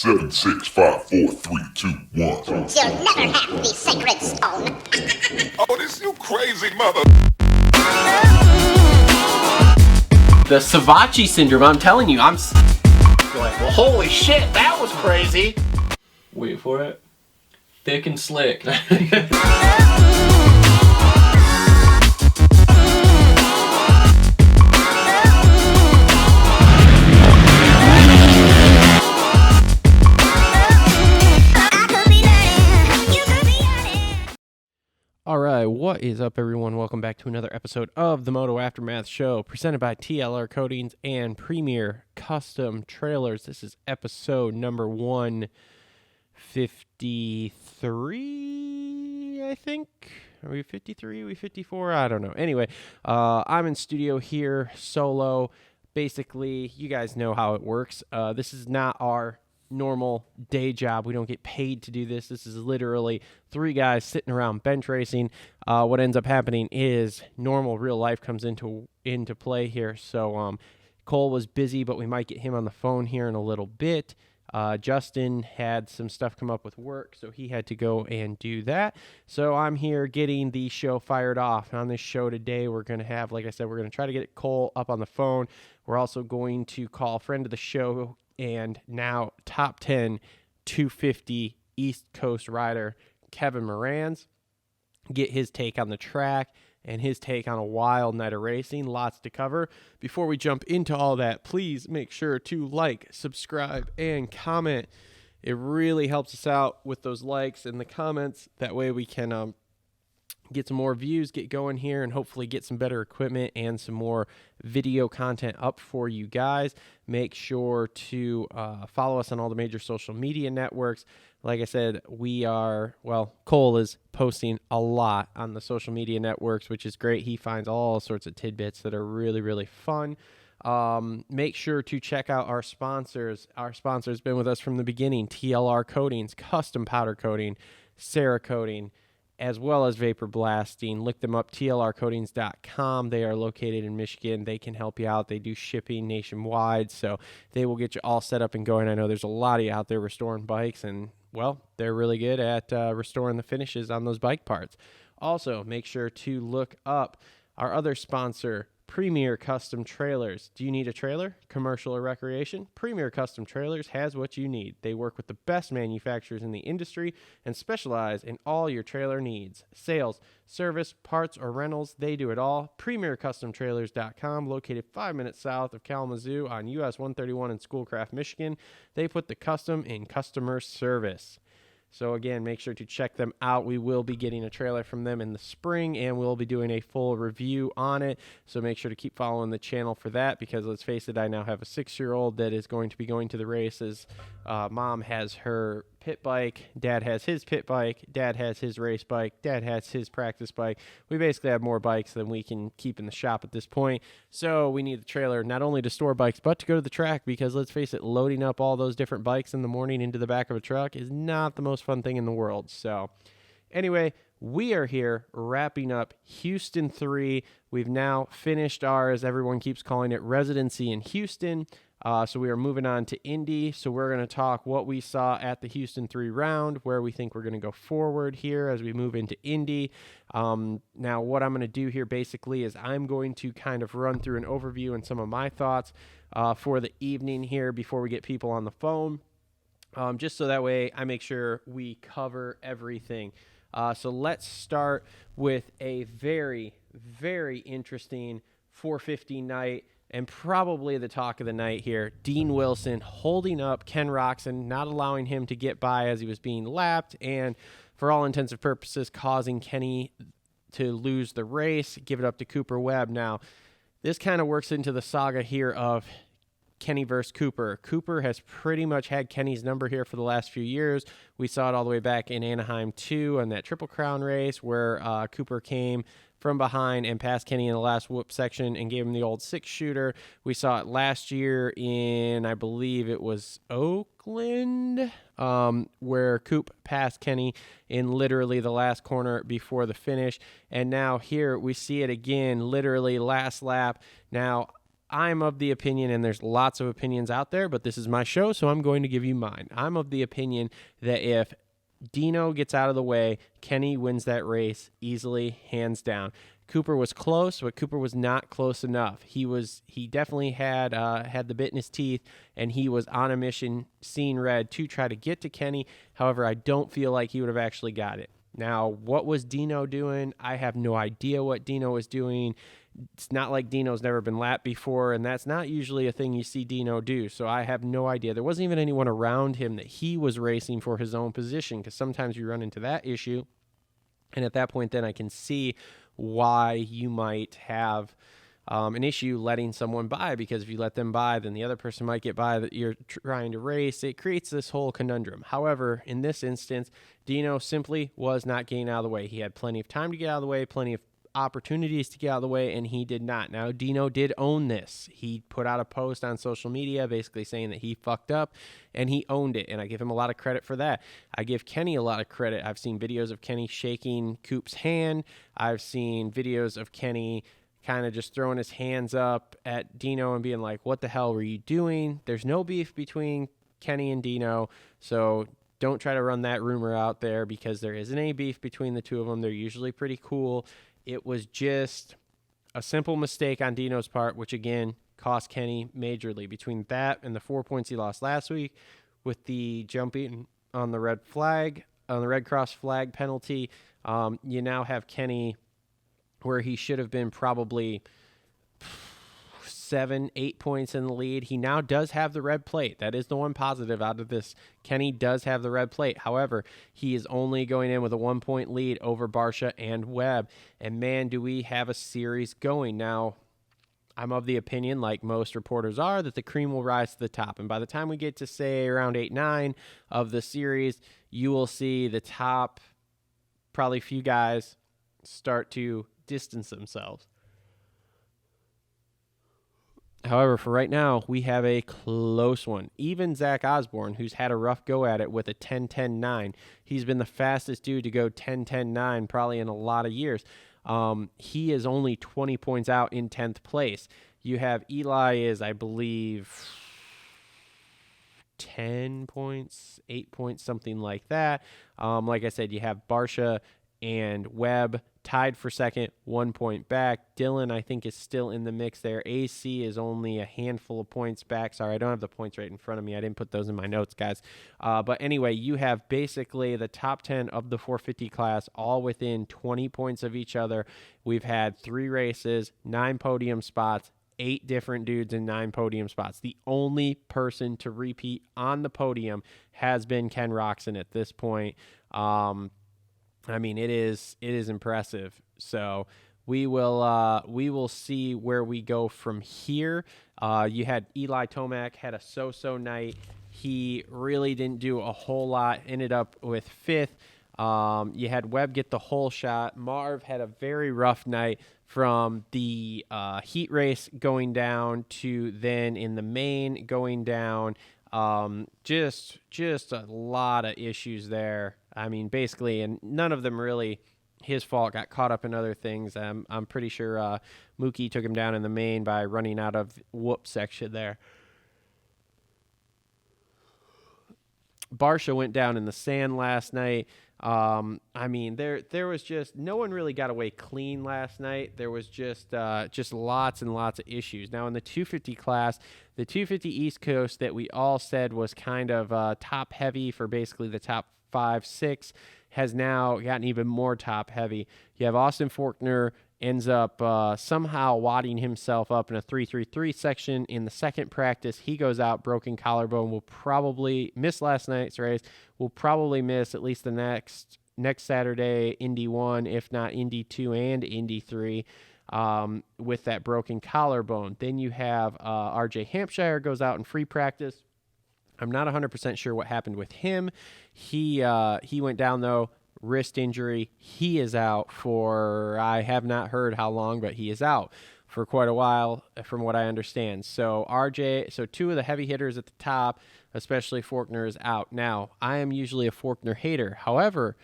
7, 6, 5, 4, 3, 2, 1. You'll never have the sacred stone. Oh, this you crazy mother. The Savachi syndrome, I'm telling you, I'm like, well, holy shit, that was crazy. Wait for it. Thick and slick. All right, what is up, everyone? Welcome back to another episode of the Moto Aftermath Show, presented by TLR Coatings and Premier Custom Trailers. This is episode number 153, I think. Are we 53? Are we 54? I don't know. Anyway, I'm in studio here, solo. Basically, you guys know how it works. This is not our normal day job. We don't get paid to do this. This is literally three guys sitting around bench racing. What ends up happening is normal real life comes into play here. So Cole was busy, but we might get him on the phone here in a little bit. Justin had some stuff come up with work, so he had to go and do that. So I'm here getting the show fired off. And on this show today, we're going to have, like I said, we're going to try to get Cole up on the phone. We're also going to call a friend of the show and now top 10 250 East Coast rider Kevin Moranz, get his take on the track and his take on a wild night of racing. Lots to cover. Before we jump into all that, please make sure to like, subscribe, and comment. It really helps us out with those likes and the comments. That way we can get some more views, get going here, and hopefully get some better equipment and some more video content up for you guys. Make sure to follow us on all the major social media networks. Like I said, Cole is posting a lot on the social media networks, which is great. He finds all sorts of tidbits that are really, really fun. Make sure to check out our sponsors. Our sponsor's been with us from the beginning: TLR Coatings, Custom Powder Coating, Cerakoting, as well as Vapor Blasting. Look them up, tlrcoatings.com. They are located in Michigan. They can help you out. They do shipping nationwide, so they will get you all set up and going. I know there's a lot of you out there restoring bikes, and, well, they're really good at restoring the finishes on those bike parts. Also, make sure to look up our other sponsor, Premier Custom Trailers. Do you need a trailer, commercial or recreation? Premier Custom Trailers has what you need. They work with the best manufacturers in the industry and specialize in all your trailer needs. Sales, service, parts, or rentals, they do it all. PremierCustomTrailers.com, located 5 minutes south of Kalamazoo on US 131 in Schoolcraft, Michigan. They put the custom in customer service. So again, make sure to check them out. We will be getting a trailer from them in the spring, and we'll be doing a full review on it. So make sure to keep following the channel for that, because let's face it, I now have a 6-year-old that is going to be going to the races. Mom has her pit bike. Dad has his pit bike. Dad has his race bike. Dad has his practice bike. We basically have more bikes than we can keep in the shop at this point. So we need the trailer not only to store bikes, but to go to the track, because let's face it, loading up all those different bikes in the morning into the back of a truck is not the most fun thing in the world. So anyway, we are here wrapping up Houston 3. We've now finished our, as everyone keeps calling it, residency in Houston. So we are moving on to Indy. So we're going to talk what we saw at the Houston 3 round, where we think we're going to go forward here as we move into Indy. Now, what I'm going to do here basically is I'm going to kind of run through an overview and some of my thoughts for the evening here before we get people on the phone, just so that way I make sure we cover everything. So let's start with a very, very interesting 450 night, and probably the talk of the night here. Dean Wilson holding up Ken Roczen, not allowing him to get by as he was being lapped, and for all intents and purposes causing Kenny to lose the race, give it up to Cooper Webb. Now, this kind of works into the saga here of Kenny versus Cooper. Cooper has pretty much had Kenny's number here for the last few years. We saw it all the way back in Anaheim 2 on that Triple Crown race where Cooper came from behind and passed Kenny in the last whoop section and gave him the old 6-shooter. We saw it last year in, I believe it was Oakland, where Coop passed Kenny in literally the last corner before the finish. And now here we see it again, literally last lap. Now, I'm of the opinion, and there's lots of opinions out there, but this is my show, so I'm going to give you mine. I'm of the opinion that if DEANO gets out of the way, Kenny wins that race easily, hands down. Cooper was close, but Cooper was not close enough. He definitely had the bit in his teeth, and he was on a mission, seeing red, to try to get to Kenny. However, I don't feel like he would have actually got it. Now, what was DEANO doing? I have no idea what DEANO was doing. It's not like DEANO's never been lapped before, and that's not usually a thing you see DEANO do, so I have no idea. There wasn't even anyone around him that he was racing for his own position, because sometimes you run into that issue, and at that point then I can see why you might have an issue letting someone by, because if you let them by, then the other person might get by that you're trying to race. It creates this whole conundrum. However, in this instance, DEANO simply was not getting out of the way. He had plenty of time to get out of the way, plenty of opportunities to get out of the way, and he did not. Now, DEANO did own this. He put out a post on social media basically saying that he fucked up, and he owned it, and I give him a lot of credit for that. I give Kenny a lot of credit. I've seen videos of Kenny shaking Coop's hand. I've seen videos of Kenny kind of just throwing his hands up at DEANO and being like, what the hell were you doing? There's no beef between Kenny and DEANO, so don't try to run that rumor out there, because there isn't any beef between the two of them. They're usually pretty cool. It was just a simple mistake on DEANO's part, which again cost Kenny majorly. Between that and the 4 points he lost last week with the jumping on the red cross flag penalty, you now have Kenny where he should have been probably 7-8 points in the lead. He now does have the red plate. That is the one positive out of this. Kenny does have the red plate. However, he is only going in with a 1 point lead over Barcia and Webb. And man, do we have a series going. Now, I'm of the opinion, like most reporters are, that the cream will rise to the top. And by the time we get to, say, around 8-9 of the series, you will see the top, probably few guys start to distance themselves. However, for right now, we have a close one. Even Zach Osborne, who's had a rough go at it with a 10-10-9, he's been the fastest dude to go 10-10-9 probably in a lot of years. He is only 20 points out in 10th place. You have Eli is, I believe, 10 points, 8 points, something like that. Like I said, you have Barcia and Webb tied for second, 1 point back. Dylan, I think, is still in the mix there. AC is only a handful of points back. Sorry, I don't have the points right in front of me. I didn't put those in my notes, guys. But anyway, you have basically the top 10 of the 450 class all within 20 points of each other. We've had 3 races, 9 podium spots, 8 different dudes in 9 podium spots. The only person to repeat on the podium has been Ken Roxon at this point. I mean, it is impressive. So we will see where we go from here. You had Eli Tomac had a so-so night. He really didn't do a whole lot. Ended up with 5th. You had Webb get the whole shot. Marv had a very rough night from the heat race going down to then in the main going down. Just a lot of issues there. I mean, basically, and none of them really his fault. Got caught up in other things. I'm pretty sure Mookie took him down in the main by running out of whoop section there. Barcia went down in the sand last night. I mean, there was just no one really got away clean last night. There was just lots and lots of issues. Now in the 250 class, the 250 East Coast that we all said was kind of top heavy for basically the top 5-6 has now gotten even more top heavy. You have Austin Forkner ends up somehow wadding himself up in a 3-3-3 section in the second practice. He goes out, broken collarbone, will probably miss last night's race, will probably miss at least the next Saturday, Indy 1, if not Indy 2 and Indy 3, with that broken collarbone. Then you have RJ Hampshire goes out in free practice. I'm not 100% sure what happened with him. He went down, though, wrist injury. He is out for, I have not heard how long, but he is out for quite a while from what I understand. So so 2 of the heavy hitters at the top, especially Forkner, is out. Now, I am usually a Forkner hater. However,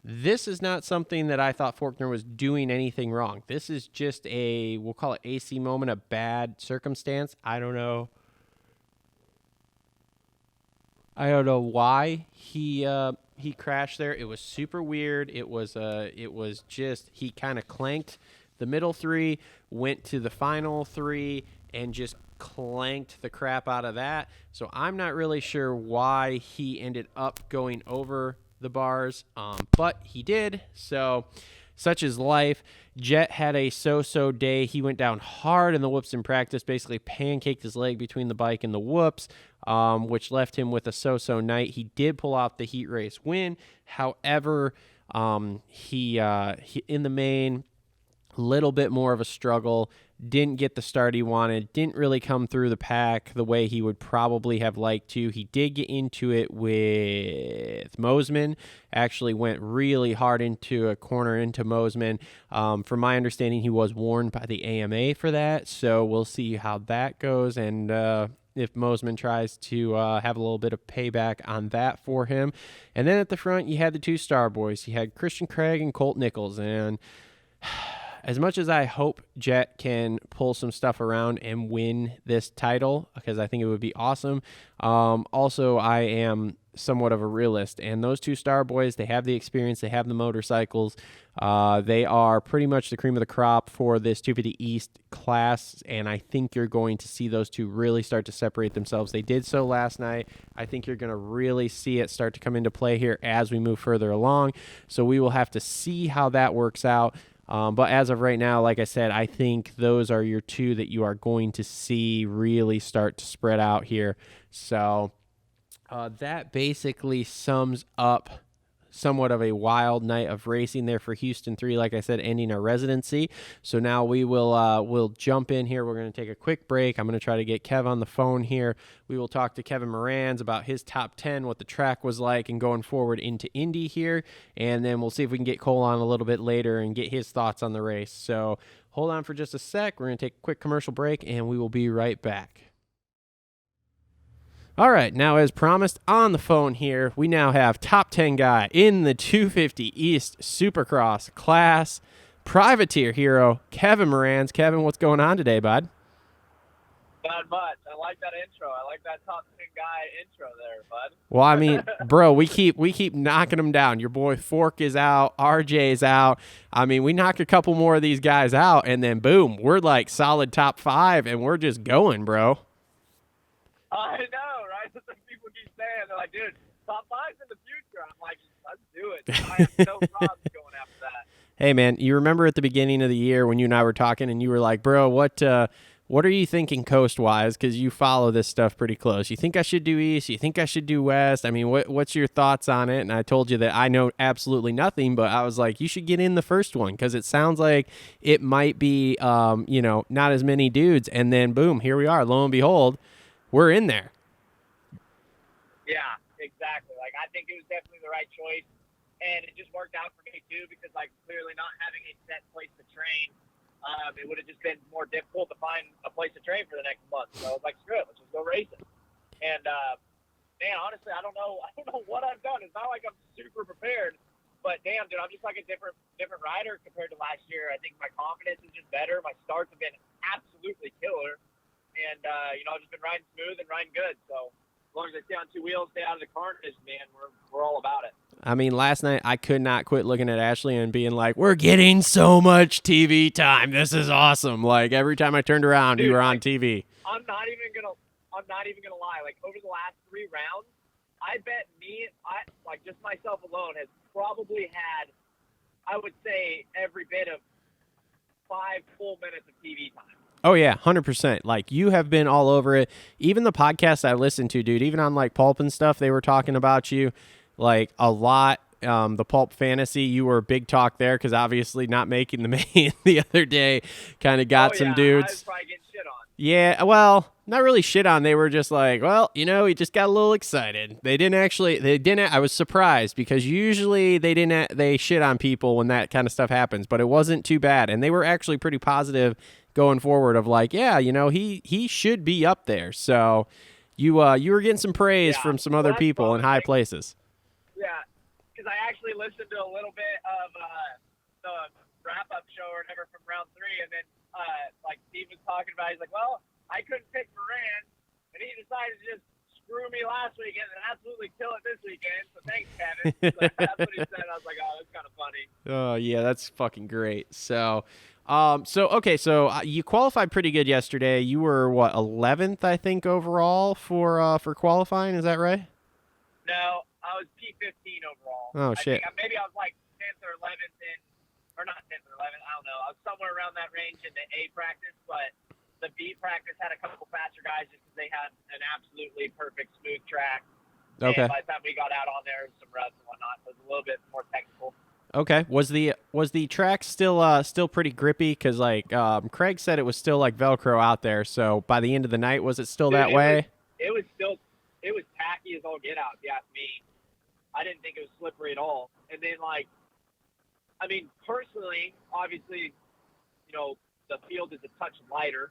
This is not something that I thought Forkner was doing anything wrong. This is just we'll call it AC moment, a bad circumstance. I don't know why he crashed there. It was super weird. It was just he kind of clanked the middle three, went to the final three, and just clanked the crap out of that. So I'm not really sure why he ended up going over the bars, but he did. So such is life. Jet had a so-so day. He went down hard in the whoops in practice, basically pancaked his leg between the bike and the whoops, which left him with a so-so night. He did pull out the heat race win. However, he in the main, little bit more of a struggle, didn't get the start he wanted, didn't really come through the pack the way he would probably have liked to. He did get into it with Mosman, actually went really hard into a corner into Mosman. From my understanding, he was warned by the AMA for that, so we'll see how that goes, and if Mosman tries to have a little bit of payback on that for him. And then at the front, you had the two star boys. You had Christian Craig and Colt Nichols, and as much as I hope Jet can pull some stuff around and win this title, because I think it would be awesome, also I am somewhat of a realist. And those two star boys, they have the experience, they have the motorcycles. They are pretty much the cream of the crop for this 250 East class, and I think you're going to see those two really start to separate themselves. They did so last night. I think you're going to really see it start to come into play here as we move further along. So we will have to see how that works out. But as of right now, like I said, I think those are your two that you are going to see really start to spread out here. So that basically sums up somewhat of a wild night of racing there for Houston 3, like I said, ending our residency. So now we will we'll jump in here. We're going to take a quick break. I'm going to try to get Kev on the phone here. We will talk to Kevin Moranz about his top 10, what the track was like, and going forward into Indy here. And then we'll see if we can get Cole on a little bit later and get his thoughts on the race. So hold on for just a sec. We're going to take a quick commercial break, and we will be right back. All right, now as promised on the phone here, we now have top 10 guy in the 250 East Supercross class, privateer hero, Kevin Moranz. Kevin, what's going on today, bud? Not much. I like that intro. I like that top 10 guy intro there, bud. Well, I mean, bro, we keep knocking them down. Your boy Fork is out, RJ is out. I mean, we knock a couple more of these guys out, and then boom, we're like solid top 5, and we're just going, bro. I know, right? That's what people keep saying. They're like, dude, top 5's in the future. I'm like, let's do it. I have no problems going after that. Hey, man, you remember at the beginning of the year when you and I were talking, and you were like, bro, what are you thinking coast-wise? Because you follow this stuff pretty close. You think I should do East? You think I should do West? I mean, what's your thoughts on it? And I told you that I know absolutely nothing, but I was like, you should get in the first one because it sounds like it might be, not as many dudes. And then, boom, here we are. Lo and behold, we're in there. Yeah, exactly. Like, I think it was definitely the right choice. And it just worked out for me, too, because, like, clearly not having a set place to train, it would have just been more difficult to find a place to train for the next month. So I was like, screw it, let's just go racing. And, man, honestly, I don't know what I've done. It's not like I'm super prepared. But, damn, dude, I'm just like a different rider compared to last year. I think my confidence is just better. My starts have been absolutely killer. And, I've just been riding smooth and riding good. So as long as I stay on two wheels, stay out of the carnage, man, we're all about it. I mean, last night I could not quit looking at Ashley and being like, we're getting so much TV time. This is awesome. Like, every time I turned around, dude, you were on TV. I'm not even gonna lie. Like, over the last 3 rounds, I bet just myself alone has probably had, I would say, every bit of 5 full minutes of TV time. Oh, yeah, 100%. Like, you have been all over it. Even the podcasts I listened to, dude, even on, like, Pulp and stuff, they were talking about you, like, a lot. The Pulp Fantasy, you were big talk there because obviously not making the main the other day kind of got some dudes. I was probably getting shit on. Yeah, well, not really shit on. They were just like, well, he just got a little excited. They didn't. I was surprised because usually they shit on people when that kind of stuff happens, but it wasn't too bad. And they were actually pretty positive going forward of like, yeah, he should be up there. So you were getting some praise from some other people in high places. Yeah, because I actually listened to a little bit of the wrap-up show or whatever from round 3, and then like Steve was talking about, he's like, well, I couldn't pick Moranz, and he decided to just screw me last weekend and absolutely kill it this weekend. So thanks, Kevin. So that's what he said. I was like, oh, that's kind of funny. Oh yeah, that's fucking great. So, okay, so you qualified pretty good yesterday. You were what, 11th, I think, overall for qualifying. Is that right? No, I was P15 overall. Oh shit. I think maybe I was like 10th or 11th or not 10th or 11th. I don't know. I was somewhere around that range in the A practice, but the B practice had a couple faster guys just because they had an absolutely perfect smooth track. Okay. And by the time we got out on there, some ruts and whatnot, so it was a little bit more technical. Okay. Was the track still pretty grippy? Because like Craig said, it was still like Velcro out there. So by the end of the night, was it still that way? It was tacky as all get out, if you ask me. I didn't think it was slippery at all. And then, like, I mean, personally, obviously, you know, the field is a touch lighter,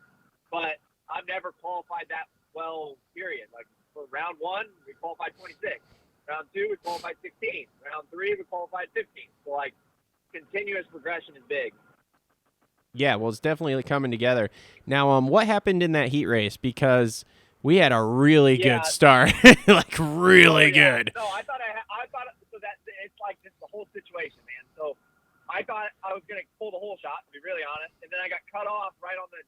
but I've never qualified that well, period. Like, for round 1, we qualified 26. Round 2, we qualified 16. Round 3, we qualified 15. So, like, continuous progression is big. Yeah, well, it's definitely coming together. Now, what happened in that heat race? Because we had a really good start, like really good. No, I thought so that it's like this is the whole situation, man. So I thought I was gonna pull the whole shot, to be really honest, and then I got cut off right on the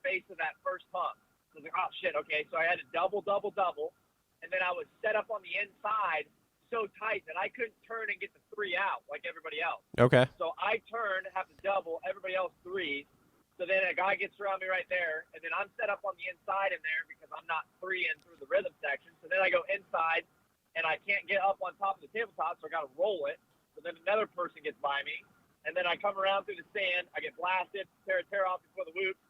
face of that first hump. So I was like, oh shit, okay. So I had to double, and then I was set up on the inside so tight that I couldn't turn and get the 3 out like everybody else. Okay. So I turned, have to double, everybody else 3s. So then a guy gets around me right there, and then I'm set up on the inside in there because I'm not 3-in through the rhythm section. So then I go inside, and I can't get up on top of the tabletop, so I got to roll it. So then another person gets by me, and then I come around through the sand. I get blasted, tear off before the whoops,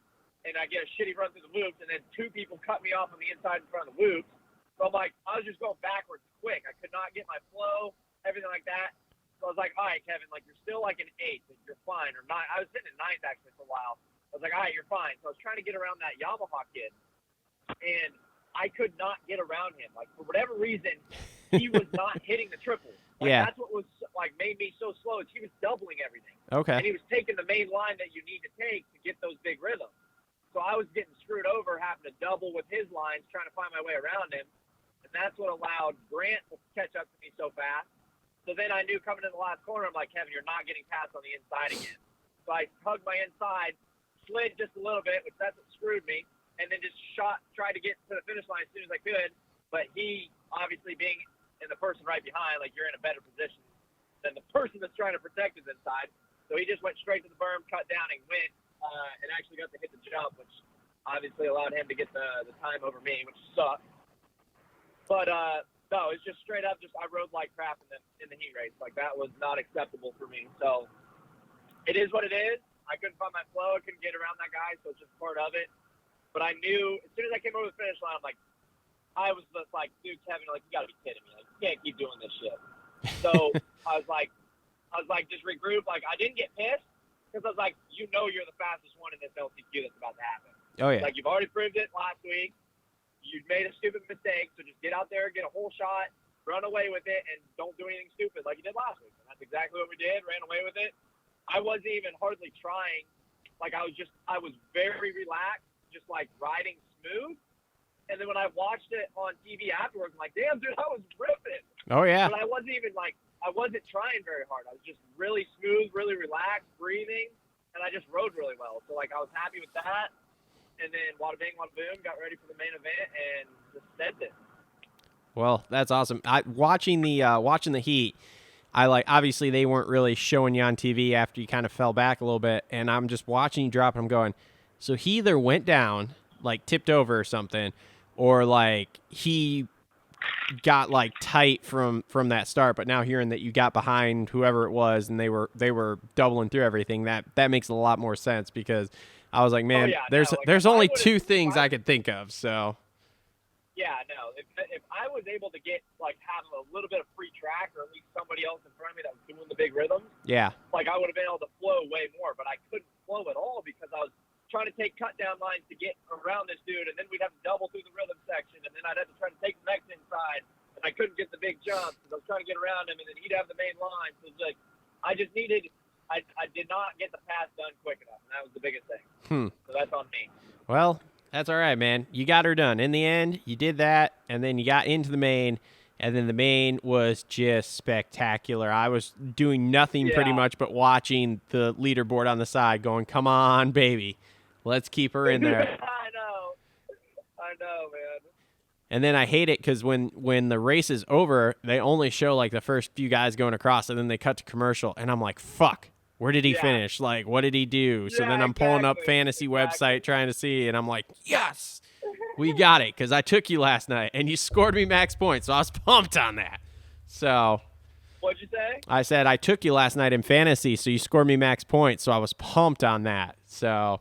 and I get a shitty run through the whoops, and then 2 people cut me off on the inside in front of the whoops. So I'm like, I was just going backwards quick. I could not get my flow, everything like that. So I was like, all right, Kevin, like you're still like an 8th, like you're fine, or 9. I was sitting in 9th actually for a while. I was like, all right, you're fine. So I was trying to get around that Yamaha kid, and I could not get around him. Like, for whatever reason, he was not hitting the triples. Like, yeah. That's what was, like, made me so slow is he was doubling everything. Okay. And he was taking the main line that you need to take to get those big rhythms. So I was getting screwed over having to double with his lines, trying to find my way around him. And that's what allowed Grant to catch up to me so fast. So then I knew coming in the last corner, I'm like, Kevin, you're not getting past on the inside again. So I hugged my inside, slid just a little bit, which that's what screwed me, and then just tried to get to the finish line as soon as I could. But he, obviously being in the person right behind, like you're in a better position than the person that's trying to protect his inside. So he just went straight to the berm, cut down, and went, and actually got to hit the jump, which obviously allowed him to get the time over me, which sucked. But no, it's just straight up. I rode like crap in the heat race. Like that was not acceptable for me. So it is what it is. I couldn't find my flow. I couldn't get around that guy, so it's just part of it. But I knew as soon as I came over the finish line, I'm like, I was just like, dude, Kevin, like you got to be kidding me. Like you can't keep doing this shit. So I was like, just regroup. Like I didn't get pissed because I was like, you know, you're the fastest one in this LCQ that's about to happen. Oh yeah. Like you've already proved it last week. You made a stupid mistake, so just get out there, get a whole shot, run away with it, and don't do anything stupid like you did last week. And that's exactly what we did. Ran away with it. I wasn't even hardly trying. Like I was very relaxed, just like riding smooth. And then when I watched it on TV afterwards, I'm like, damn, dude, I was ripping. Oh yeah. But I wasn't trying very hard. I was just really smooth, really relaxed, breathing, and I just rode really well. So like I was happy with that. And then wada bing, wada boom, got ready for the main event and just sent it. Well, that's awesome. Watching the heat, obviously they weren't really showing you on TV after you kind of fell back a little bit, and I'm just watching you drop, and I'm going, so he either went down, like tipped over or something, or like he got like tight from that start, but now hearing that you got behind whoever it was and they were doubling through everything, that makes a lot more sense because I was like, man, there's only 2 things I could think of, so. Yeah, no. If I was able to get have a little bit of free track, or at least somebody else in front of me that was doing the big rhythms, yeah, like I would have been able to flow way more. But I couldn't flow at all because I was trying to take cut down lines to get around this dude, and then we'd have to double through the rhythm section, and then I'd have to try to take the next inside, and I couldn't get the big big jumps. I was trying to get around him, and then he'd have the main line. So it was like, I just needed – I did not get the pass done quick enough, and that was the biggest thing. So that's on me. Well, that's all right, man. You got her done. In the end, you did that, and then you got into the main, and then the main was just spectacular. I was doing nothing pretty much but watching the leaderboard on the side going, come on, baby. Let's keep her in there. I know, man. And then I hate it because when the race is over, they only show like the first few guys going across, and then they cut to commercial, and I'm like, fuck, where did he finish? Like, what did he do? So then I'm pulling up fantasy website trying to see, and I'm like, yes, we got it because I took you last night, and you scored me max points, so I was pumped on that. So what'd you say? I said I took you last night in fantasy, so you scored me max points, so I was pumped on that. So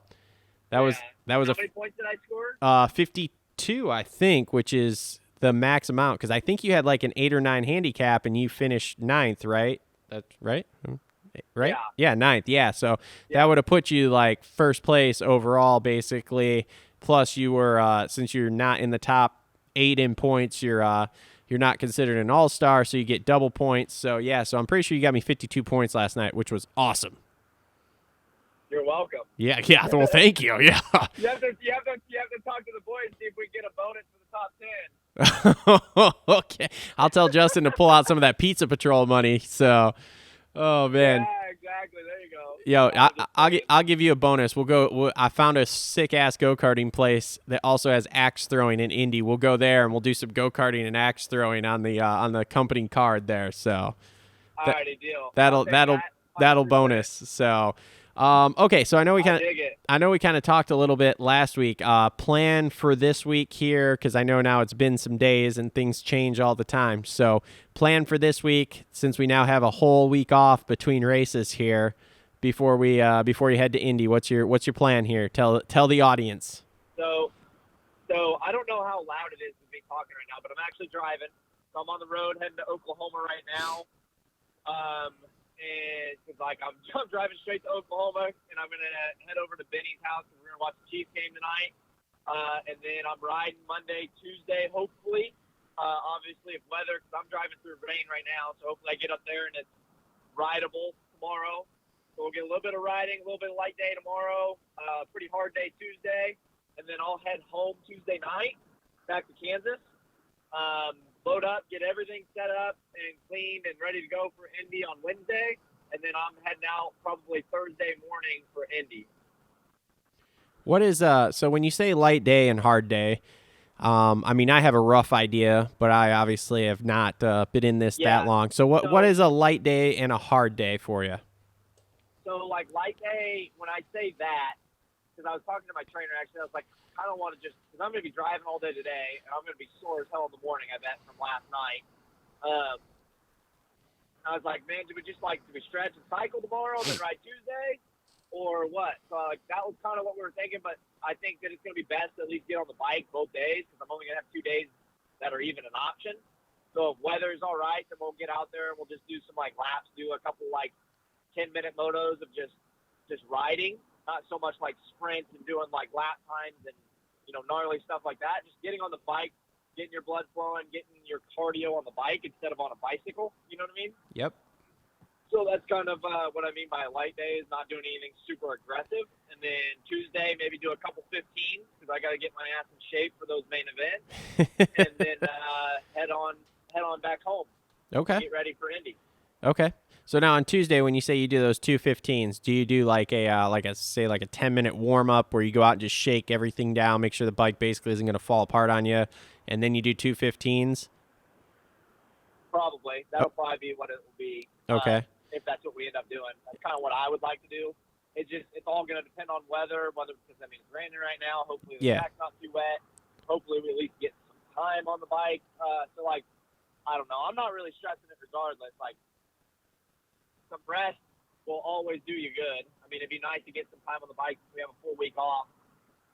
that was How many points did I score? 52, I think, which is the max amount because I think you had like an 8 or 9 handicap, and you finished 9th, right? That's right. Right? Yeah, 9th. Yeah, so that would have put you like first place overall, basically. Plus, you were since you're not in the top 8 in points, you're not considered an all-star, so you get double points. So yeah, so I'm pretty sure you got me 52 points last night, which was awesome. You're welcome. Yeah. Well, thank you. Yeah. You have to talk to the boys and see if we can get a bonus for the top 10. Okay, I'll tell Justin to pull out some of that Pizza Patrol money. So. Oh man! Yeah, exactly. There you go. Yo, I'll give you a bonus. I found a sick ass go karting place that also has axe throwing in Indy. We'll go there and we'll do some go karting and axe throwing on the company card there. So, alrighty, deal. That'll bonus. So, okay. So I know we kind of talked a little bit last week. Plan for this week here because I know now it's been some days and things change all the time. So. Plan for this week, since we now have a whole week off between races here, before you head to Indy. What's your plan here? Tell the audience. So I don't know how loud it is to be talking right now, but I'm actually driving. So I'm on the road heading to Oklahoma right now. And it's like I'm driving straight to Oklahoma, and I'm gonna head over to Benny's house, and we're gonna watch the Chiefs game tonight. And then I'm riding Monday, Tuesday, hopefully. Obviously, if weather, because I'm driving through rain right now, so hopefully I get up there and it's rideable tomorrow. So we'll get a little bit of riding, a little bit of light day tomorrow, pretty hard day Tuesday, and then I'll head home Tuesday night, back to Kansas, load up, get everything set up and cleaned and ready to go for Indy on Wednesday, and then I'm heading out probably Thursday morning for Indy. What is so when you say light day and hard day? I mean, I have a rough idea, but I obviously have not been in this that long. So what is a light day and a hard day for you? So, like, light day, when I say that, because I was talking to my trainer, actually, I was like, I don't want to just, because I'm going to be driving all day today, and I'm going to be sore as hell in the morning, I bet, from last night. I was like, man, do we stretch and cycle tomorrow, then ride Tuesday? Or what? So that was kind of what we were thinking, but I think that it's going to be best to at least get on the bike both days because I'm only going to have 2 days that are even an option. So if weather's all right, then we'll get out there and we'll just do some laps, do a couple 10-minute motos of just riding, not so much sprints and doing lap times and gnarly stuff like that. Just getting on the bike, getting your blood flowing, getting your cardio on the bike instead of on a bicycle. You know what I mean? Yep. So that's kind of what I mean by a light day is not doing anything super aggressive. And then Tuesday, maybe do a couple 15s because I got to get my ass in shape for those main events. And then head on back home. Okay. Get ready for Indy. Okay. So now on Tuesday, when you say you do those 2 15s, do you do a 10-minute warm up where you go out and just shake everything down, make sure the bike basically isn't going to fall apart on you, and then you do 2 15s? Probably. That'll probably be what it will be. Okay. If that's what we end up doing. That's kind of what I would like to do. It's all going to depend on weather, because it's raining right now. Hopefully the track's not too wet. Hopefully we at least get some time on the bike. I don't know. I'm not really stressing it regardless. Some rest will always do you good. I mean, it'd be nice to get some time on the bike since we have a full week off.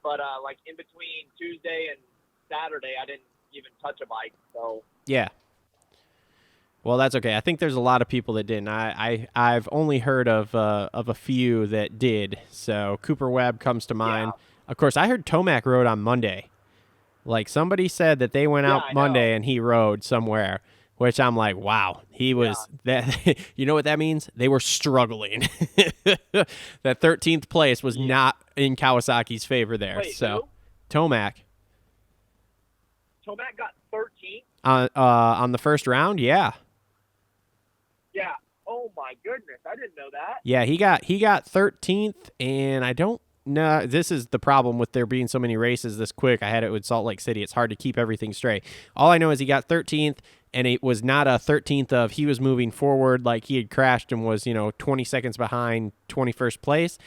But in between Tuesday and Saturday, I didn't even touch a bike. So yeah. Well, that's okay. I think there's a lot of people that didn't. I've only heard of a few that did. So Cooper Webb comes to mind. Yeah. Of course, I heard Tomac rode on Monday. Somebody said that they went out Monday and he rode somewhere. which I'm like, wow, he was that. You know what that means? They were struggling. That 13th place was not in Kawasaki's favor there. Wait, so who? Tomac Got 13th? on the first round, yeah. Yeah. Oh my goodness, I didn't know that. Yeah, he got 13th, and I don't know. This is the problem with there being so many races this quick. I had it with Salt Lake City. It's hard to keep everything straight. All I know is he got 13th, and it was not a 13th of he was moving forward like he had crashed and was 20 seconds behind 21st place.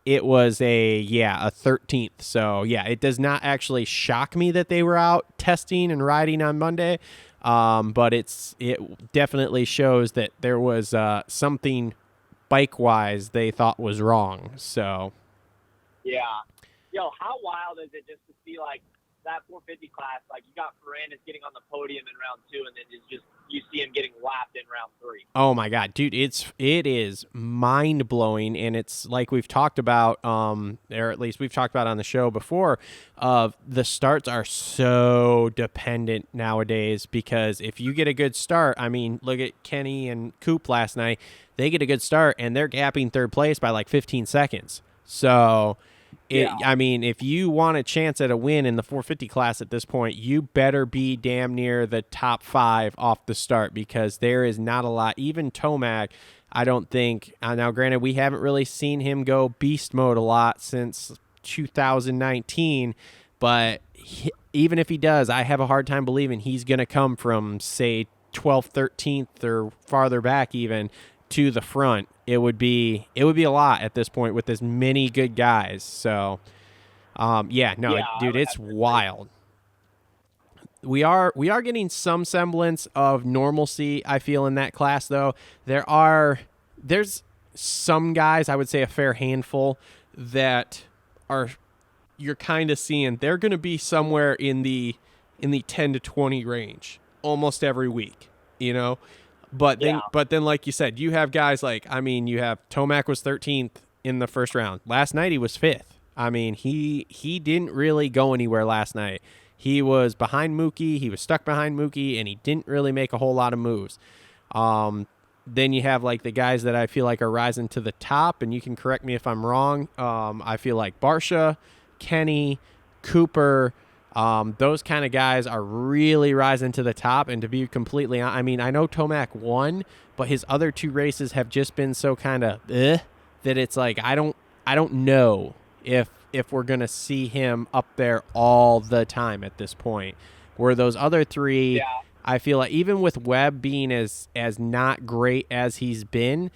It was a 13th. So yeah, it does not actually shock me that they were out testing and riding on Monday. But it definitely shows that there was something bike-wise they thought was wrong. So, yeah. Yo, how wild is it just to see, like, that 450 class, like, you got Ferrandis getting on the podium in round 2, and then it's just you see him getting lapped in round 3. Oh, my God, dude, it is mind-blowing, and it's like we've talked about, or at least we've talked about on the show before, the starts are so dependent nowadays because if you get a good start, I mean, look at Kenny and Coop last night. They get a good start, and they're gapping third place by like 15 seconds. So, I mean, if you want a chance at a win in the 450 class at this point, you better be damn near the top 5 off the start because there is not a lot. Even Tomac, I don't think. Now, granted, we haven't really seen him go beast mode a lot since 2019, but even if he does, I have a hard time believing he's going to come from, say, 12th, 13th, or farther back even to the front. It would be a lot at this point with as many good guys. So, dude, it's wild. We are getting some semblance of normalcy, I feel, in that class, though. There's some guys, I would say a fair handful, that you're kind of seeing they're going to be somewhere in the 10 to 20 range almost every week, But then, like you said, you have guys like, I mean, you have Tomac was 13th in the first round. Last night he was 5th. I mean, he didn't really go anywhere last night. He was behind Mookie. He was stuck behind Mookie, and he didn't really make a whole lot of moves. Then you have like the guys that I feel like are rising to the top, and you can correct me if I'm wrong. I feel like Barsha, Kenny, Cooper. Those kind of guys are really rising to the top, and to be completely honest, I mean, I know Tomac won, but his other 2 races have just been so kind of that it's like I don't know if we're gonna see him up there all the time at this point. Where those other 3, I feel like even with Webb being as not great as he's been,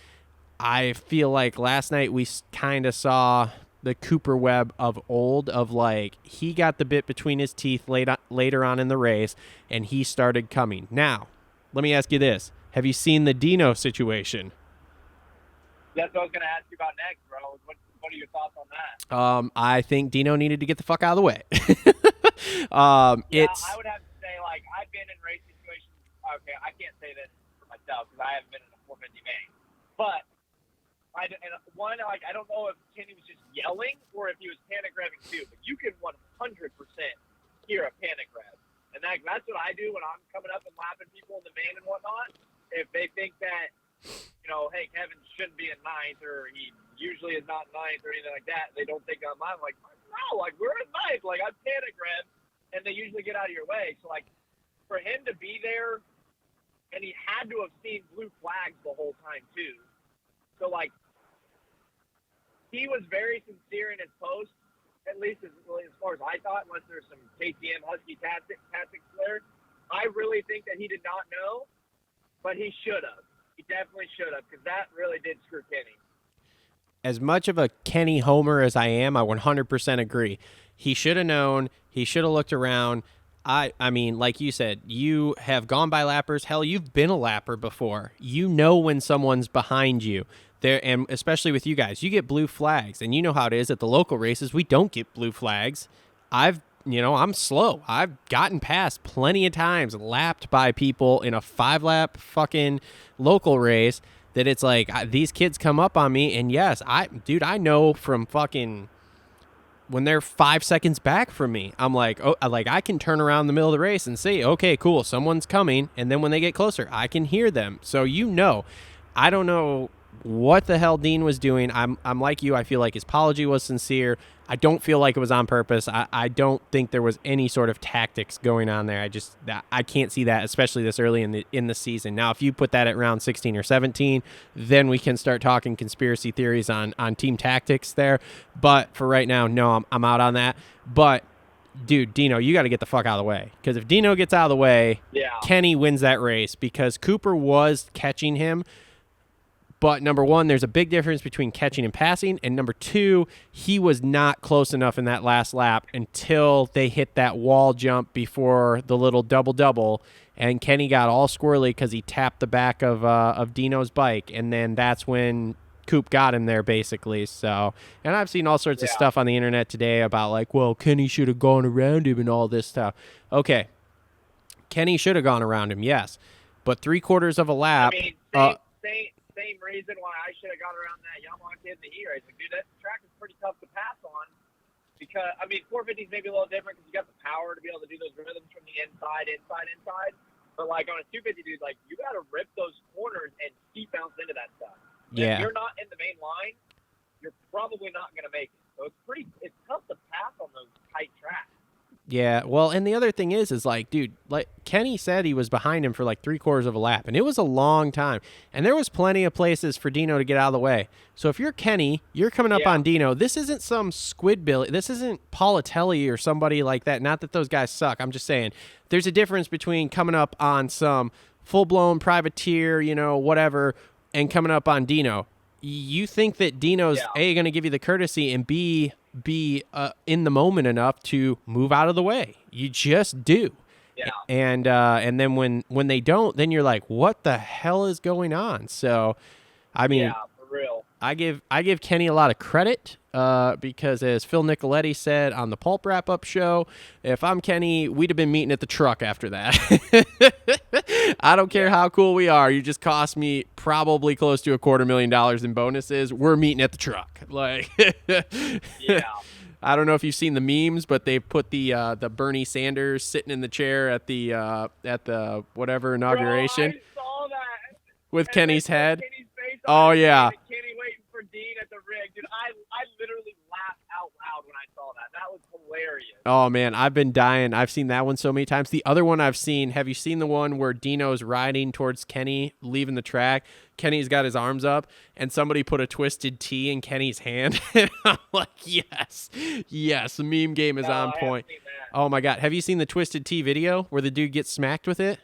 I feel like last night we kind of saw the Cooper Webb of old, of like he got the bit between his teeth later on in the race, and he started coming. Now, let me ask you this. Have you seen the DEANO situation? That's what I was going to ask you about next, bro. What are your thoughts on that? I think DEANO needed to get the fuck out of the way. I would have to say, like, I've been in race situations. Okay, I can't say this for myself because I haven't been in a 450 main. But I don't know if Kenny was just yelling or if he was panic grabbing too, but you can 100% hear a panic grab. And that's what I do when I'm coming up and lapping people in the van and whatnot. If they think that, hey, Kevin shouldn't be in 9th or he usually is not 9th or anything like that, they don't think I'm 9th. I'm like, no, like, we're in 9th. Like, I'm panic grabbed, and they usually get out of your way. So, like, for him to be there, and he had to have seen blue flags the whole time too. So, like, he was very sincere in his post, at least as far as I thought, unless there's some KTM Husky tactics there. I really think that he did not know, but he should have. He definitely should have, because that really did screw Kenny. As much of a Kenny homer as I am, I 100% agree. He should have known. He should have looked around. I mean, like you said, you have gone by lappers. Hell, you've been a lapper before. You know when someone's behind you. There, and especially with you guys, you get blue flags, and you know how it is at the local races. We don't get blue flags. I'm slow. I've gotten past plenty of times, lapped by people in a 5-lap fucking local race that it's like these kids come up on me, and yes, I know from fucking when they're 5 seconds back from me, I'm like, oh, like I can turn around in the middle of the race and see, okay, cool, someone's coming. And then when they get closer, I can hear them. So, I don't know what the hell Dean was doing. I'm like you. I feel like his apology was sincere. I don't feel like it was on purpose. I don't think there was any sort of tactics going on there. I can't see that, especially this early in the season. Now, if you put that at round 16 or 17, then we can start talking conspiracy theories on team tactics there. But for right now, no, I'm out on that. But dude, DEANO, you got to get the fuck out of the way, because if DEANO gets out of the way, Kenny wins that race, because Cooper was catching him. But number one, there's a big difference between catching and passing. And number two, he was not close enough in that last lap until they hit that wall jump before the little double-double. And Kenny got all squirrely because he tapped the back of DEANO's bike. And then that's when Coop got him there, basically. So, and I've seen all sorts of stuff on the internet today about like, well, Kenny should have gone around him and all this stuff. Okay, Kenny should have gone around him, yes. But 3/4 of a lap. Same reason why I should have got around that Yamaha kid in the heat race. Like, dude, that track is pretty tough to pass on, because 450 is maybe a little different because you got the power to be able to do those rhythms from the inside. But like on a 250, dude, like you got to rip those corners and keep bounce into that stuff. Yeah. If you're not in the main line, you're probably not going to make it. So it's tough to pass on those tight tracks. Yeah, well, and the other thing is like, dude, like Kenny said he was behind him for like 3/4 of a lap, and it was a long time. And there was plenty of places for DEANO to get out of the way. So if you're Kenny, you're coming up on DEANO. This isn't some Squid Billy. This isn't Politelli or somebody like that. Not that those guys suck. I'm just saying there's a difference between coming up on some full-blown privateer, whatever, and coming up on DEANO. You think that DEANO's A, going to give you the courtesy, and B, be in the moment enough to move out of the way. You just do. Yeah. And then when they don't, then you're like, what the hell is going on? So, I mean, for real. I give Kenny a lot of credit because, as Phil Nicoletti said on the Pulp Wrap-Up show, if I'm Kenny, we'd have been meeting at the truck after that. I don't care how cool we are. You just cost me probably close to $250,000 in bonuses. We're meeting at the truck. Like, I don't know if you've seen the memes, but they put the Bernie Sanders sitting in the chair at the whatever inauguration. Bro, I saw that. With Kenny's head. Kenny's face oh on yeah. Kenny waiting for Dean at the rig, dude. I literally laughed out loud when I saw that. That was hilarious. Oh man, I've been dying. I've seen that one so many times. The other one I've seen, have you seen the one where DEANO's riding towards Kenny, leaving the track? Kenny's got his arms up, and somebody put a Twisted Tea in Kenny's hand. And I'm like, yes, the meme game is on point. Oh my God. Have you seen the Twisted Tea video where the dude gets smacked with it?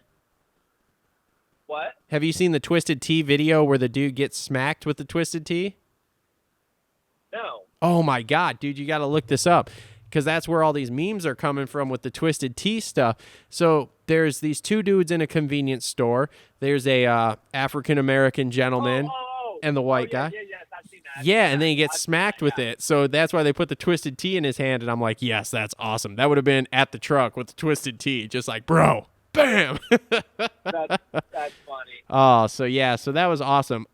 What? Have you seen the Twisted Tea video where the dude gets smacked with the Twisted Tea? No. Oh my God, dude, you got to look this up, because that's where all these memes are coming from with the Twisted Tea stuff. So there's these two dudes in a convenience store. There's a African-American gentleman and the white guy. I've seen that. Yeah, and then he gets smacked with it. So that's why they put the Twisted Tea in his hand, and I'm like, yes, that's awesome. That would have been at the truck with the Twisted Tea, just like, bro, bam. That's funny. Oh, so that was awesome.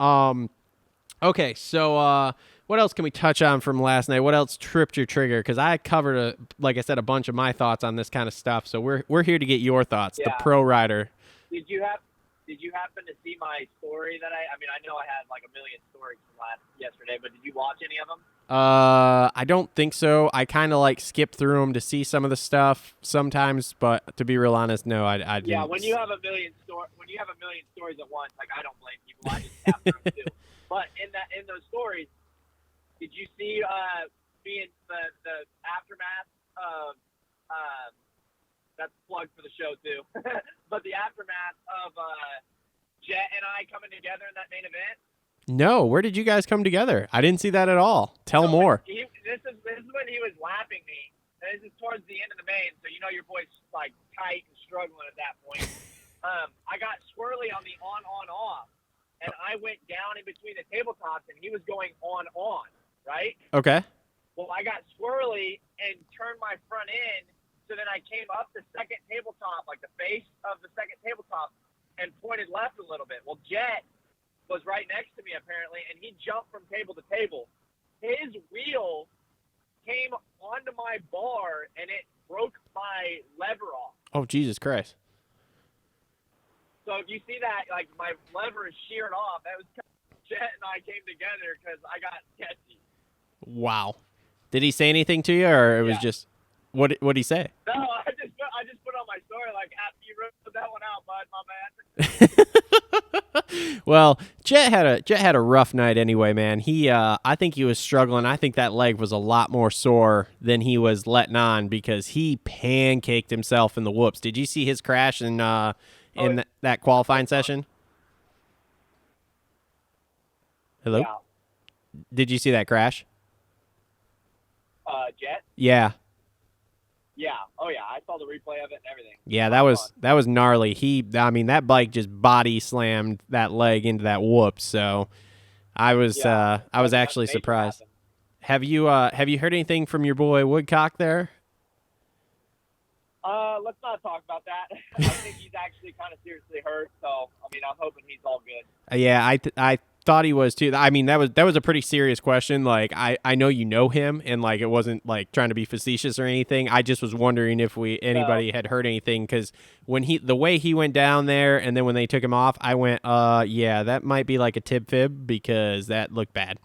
Okay, so what else can we touch on from last night? What else tripped your trigger? Because I covered, like I said, a bunch of my thoughts on this kind of stuff. So we're here to get your thoughts, the pro rider. Did you happen to see my story that I know I had like a million stories from yesterday, but did you watch any of them? I don't think so. I kind of like skip through them to see some of the stuff sometimes, but to be real honest, no, I didn't. Yeah, when you have a million stories at once, like I don't blame people. I just have them too. But in those stories, did you see being the aftermath of that's plugged for the show too, but the aftermath of Jet and I coming together in that main event? No, where did you guys come together? I didn't see that at all. Tell more. This is when he was lapping me. And this is towards the end of the main, so you know your boy's like tight and struggling at that point. I got squirrely on the on-off, and I went down in between the tabletops, and he was going on, right? Okay. Well, I got squirrely and turned my front end, so then I came up the second tabletop, like the face of the second tabletop, and pointed left a little bit. Well, Jet was right next to me apparently, and he jumped from table to table. His wheel came onto my bar and it broke my lever off. Oh, Jesus Christ. So if you see that, like, my lever is sheared off, that was Jet and I came together because I got sketchy. Wow. Did he say anything to you, or it was Yeah. just what? What'd he say? No, I just put on my story like, after you wrote that one out, bud, my man. Well, Jet had a rough night anyway, man. I think he was struggling. I think that leg was a lot more sore than he was letting on because he pancaked himself in the whoops. Did you see his crash in that qualifying session? Hello? Yeah. Did you see that crash? Jet? Yeah. Yeah. Oh, yeah. I saw the replay of it and everything. Yeah, that was gnarly. That bike just body slammed that leg into that whoop. So I was actually surprised. Have you heard anything from your boy Woodcock there? Let's not talk about that. I think he's actually kind of seriously hurt. So I mean, I'm hoping he's all good. Yeah, I thought he was too. I mean, that was a pretty serious question. Like I know you know him, and like it wasn't like trying to be facetious or anything. I just was wondering if anybody had heard anything, because when the way he went down there, and then when they took him off, I went, yeah, that might be like a tib fib, because that looked bad.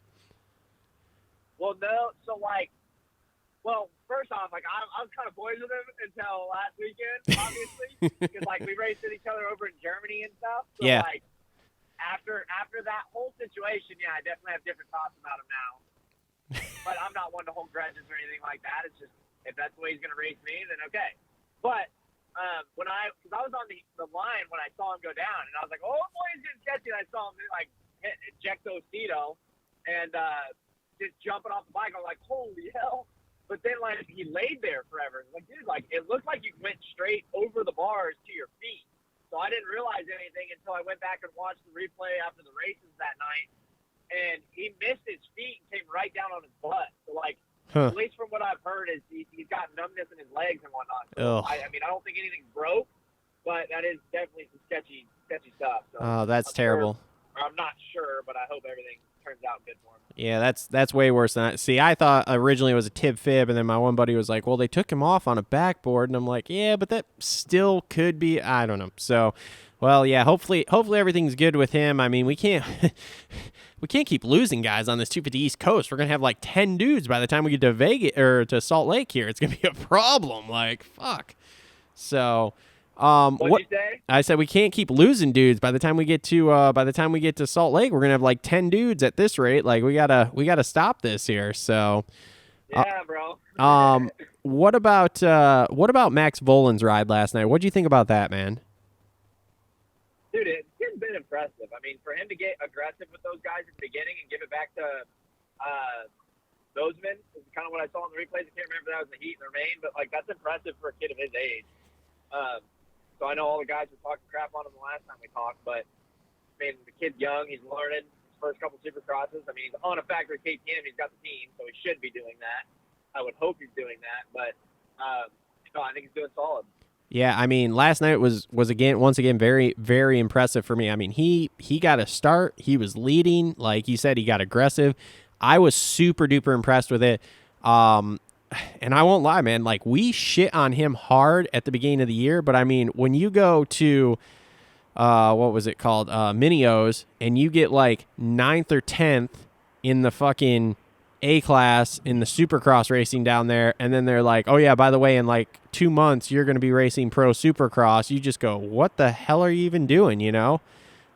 Well, no. So like, first off, like I was kind of boys with him until last weekend, obviously, because like we raced with each other over in Germany and stuff. So, yeah. Like, after that whole situation, yeah, I definitely have different thoughts about him now. But I'm not one to hold grudges or anything like that. It's just, if that's the way he's going to race me, then okay. But because I was on the line when I saw him go down, and I was like, oh boy, he's getting sketchy. And I saw him like hit ejecto-cedo and just jumping off the bike. I was like, holy hell. But then, like, he laid there forever. Like, dude, like, it looked like you went straight over the bars to your feet. So I didn't realize anything until I went back and watched the replay after the races that night. And he missed his feet and came right down on his butt. So, like, at least from what I've heard, is he's got numbness in his legs and whatnot. So, I mean, I don't think anything's broke, but that is definitely some sketchy stuff. So Oh, that's terrible. I'm not sure, but I hope everything turns out good for him. Yeah, that's way worse than that. See, I thought originally it was a tib fib, and then my one buddy was like, well, they took him off on a backboard, and I'm like, yeah, but that still could be, I don't know. So, well, yeah, hopefully everything's good with him. I mean, we can't keep losing guys on this 250 East Coast. We're going to have like 10 dudes by the time we get to Vegas or to Salt Lake here. It's going to be a problem. Like, fuck. So, What'd you say? I said we can't keep losing dudes. By the time we get to Salt Lake, we're gonna have like 10 dudes at this rate. Like we gotta stop this here. So, yeah, bro. what about Max Volan's ride last night? What do you think about that, man? Dude, it's been impressive. I mean, for him to get aggressive with those guys at the beginning and give it back to Bozeman is kind of what I saw in the replays. I can't remember if that was the heat and the rain, but like that's impressive for a kid of his age. So I know all the guys were talking crap on him the last time we talked, but I mean, the kid's young. He's learning his first couple Supercrosses. I mean, he's on a factory KTM. He's got the team, so he should be doing that. I would hope he's doing that, but no, I think he's doing solid. Yeah, I mean, last night was once again very, very impressive for me. I mean, he got a start. He was leading, like you said. He got aggressive. I was super duper impressed with it. And I won't lie, man, like we shit on him hard at the beginning of the year, but I mean, when you go to, what was it called? Minios, and you get like 9th or 10th in the fucking A class in the Supercross racing down there. And then they're like, oh yeah, by the way, in like 2 months, you're going to be racing pro Supercross. You just go, what the hell are you even doing? You know?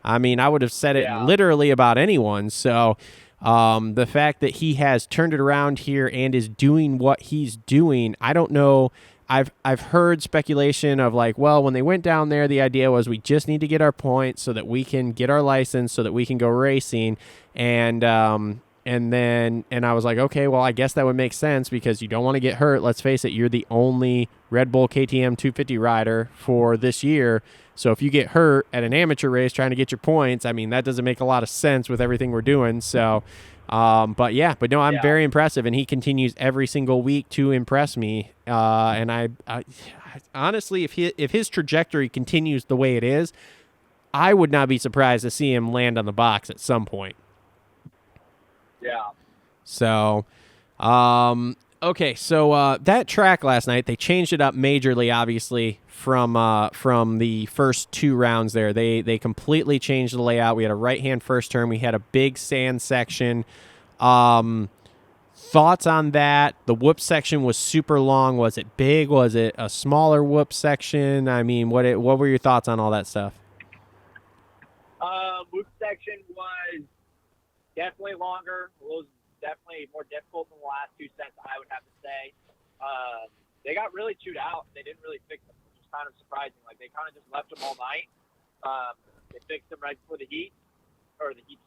I mean, I would have said it literally about anyone. So, the fact that he has turned it around here and is doing what he's doing, I don't know. I've heard speculation of like, well, when they went down there, the idea was we just need to get our points so that we can get our license so that we can go racing. And I was like, okay, well, I guess that would make sense because you don't want to get hurt. Let's face it, you're the only Red Bull KTM 250 rider for this year. So if you get hurt at an amateur race trying to get your points, I mean, that doesn't make a lot of sense with everything we're doing. So, I'm very impressive, and he continues every single week to impress me. And I honestly, if his trajectory continues the way it is, I would not be surprised to see him land on the box at some point. Yeah. So, Okay, so that track last night, they changed it up majorly, obviously, from the first 2 rounds there. They completely changed the layout. We had a right-hand first turn. We had a big sand section. Thoughts on that? The whoop section was super long. Was it big? Was it a smaller whoop section? I mean, what were your thoughts on all that stuff? Whoop section was definitely longer. It was definitely more difficult than the last 2 sets, I would have to say. They got really chewed out. They didn't really fix them, which was kind of surprising. Like, they kind of just left them all night. They fixed them right before the heat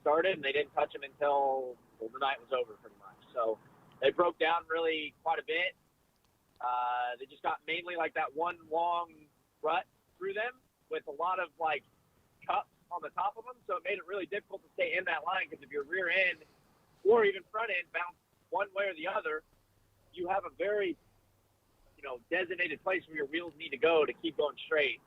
started, and they didn't touch them until the night was over, pretty much. So they broke down really quite a bit. They just got mainly like that one long rut through them with a lot of like cups on the top of them. So it made it really difficult to stay in that line, because if your rear end or even front end bounce one way or the other, you have a very, designated place where your wheels need to go to keep going straight,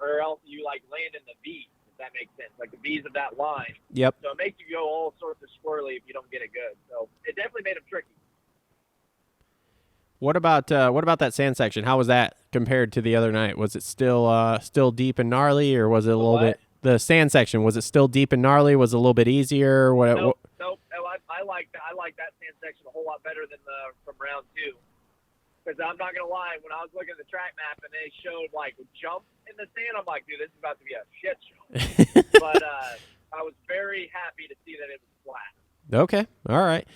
or else you like land in the V, if that makes sense, like the V's of that line. Yep. So it makes you go all sorts of squirrely if you don't get it good. So it definitely made them tricky. What about that sand section? How was that compared to the other night? Was it still deep and gnarly, or was it a little bit? The sand section, was it still deep and gnarly? Was it a little bit easier? Nope. I like that sand section a whole lot better than from round 2. Because I'm not gonna lie, when I was looking at the track map and they showed like a jump in the sand, I'm like, dude, this is about to be a shit show. But I was very happy to see that it was flat. Okay, all right.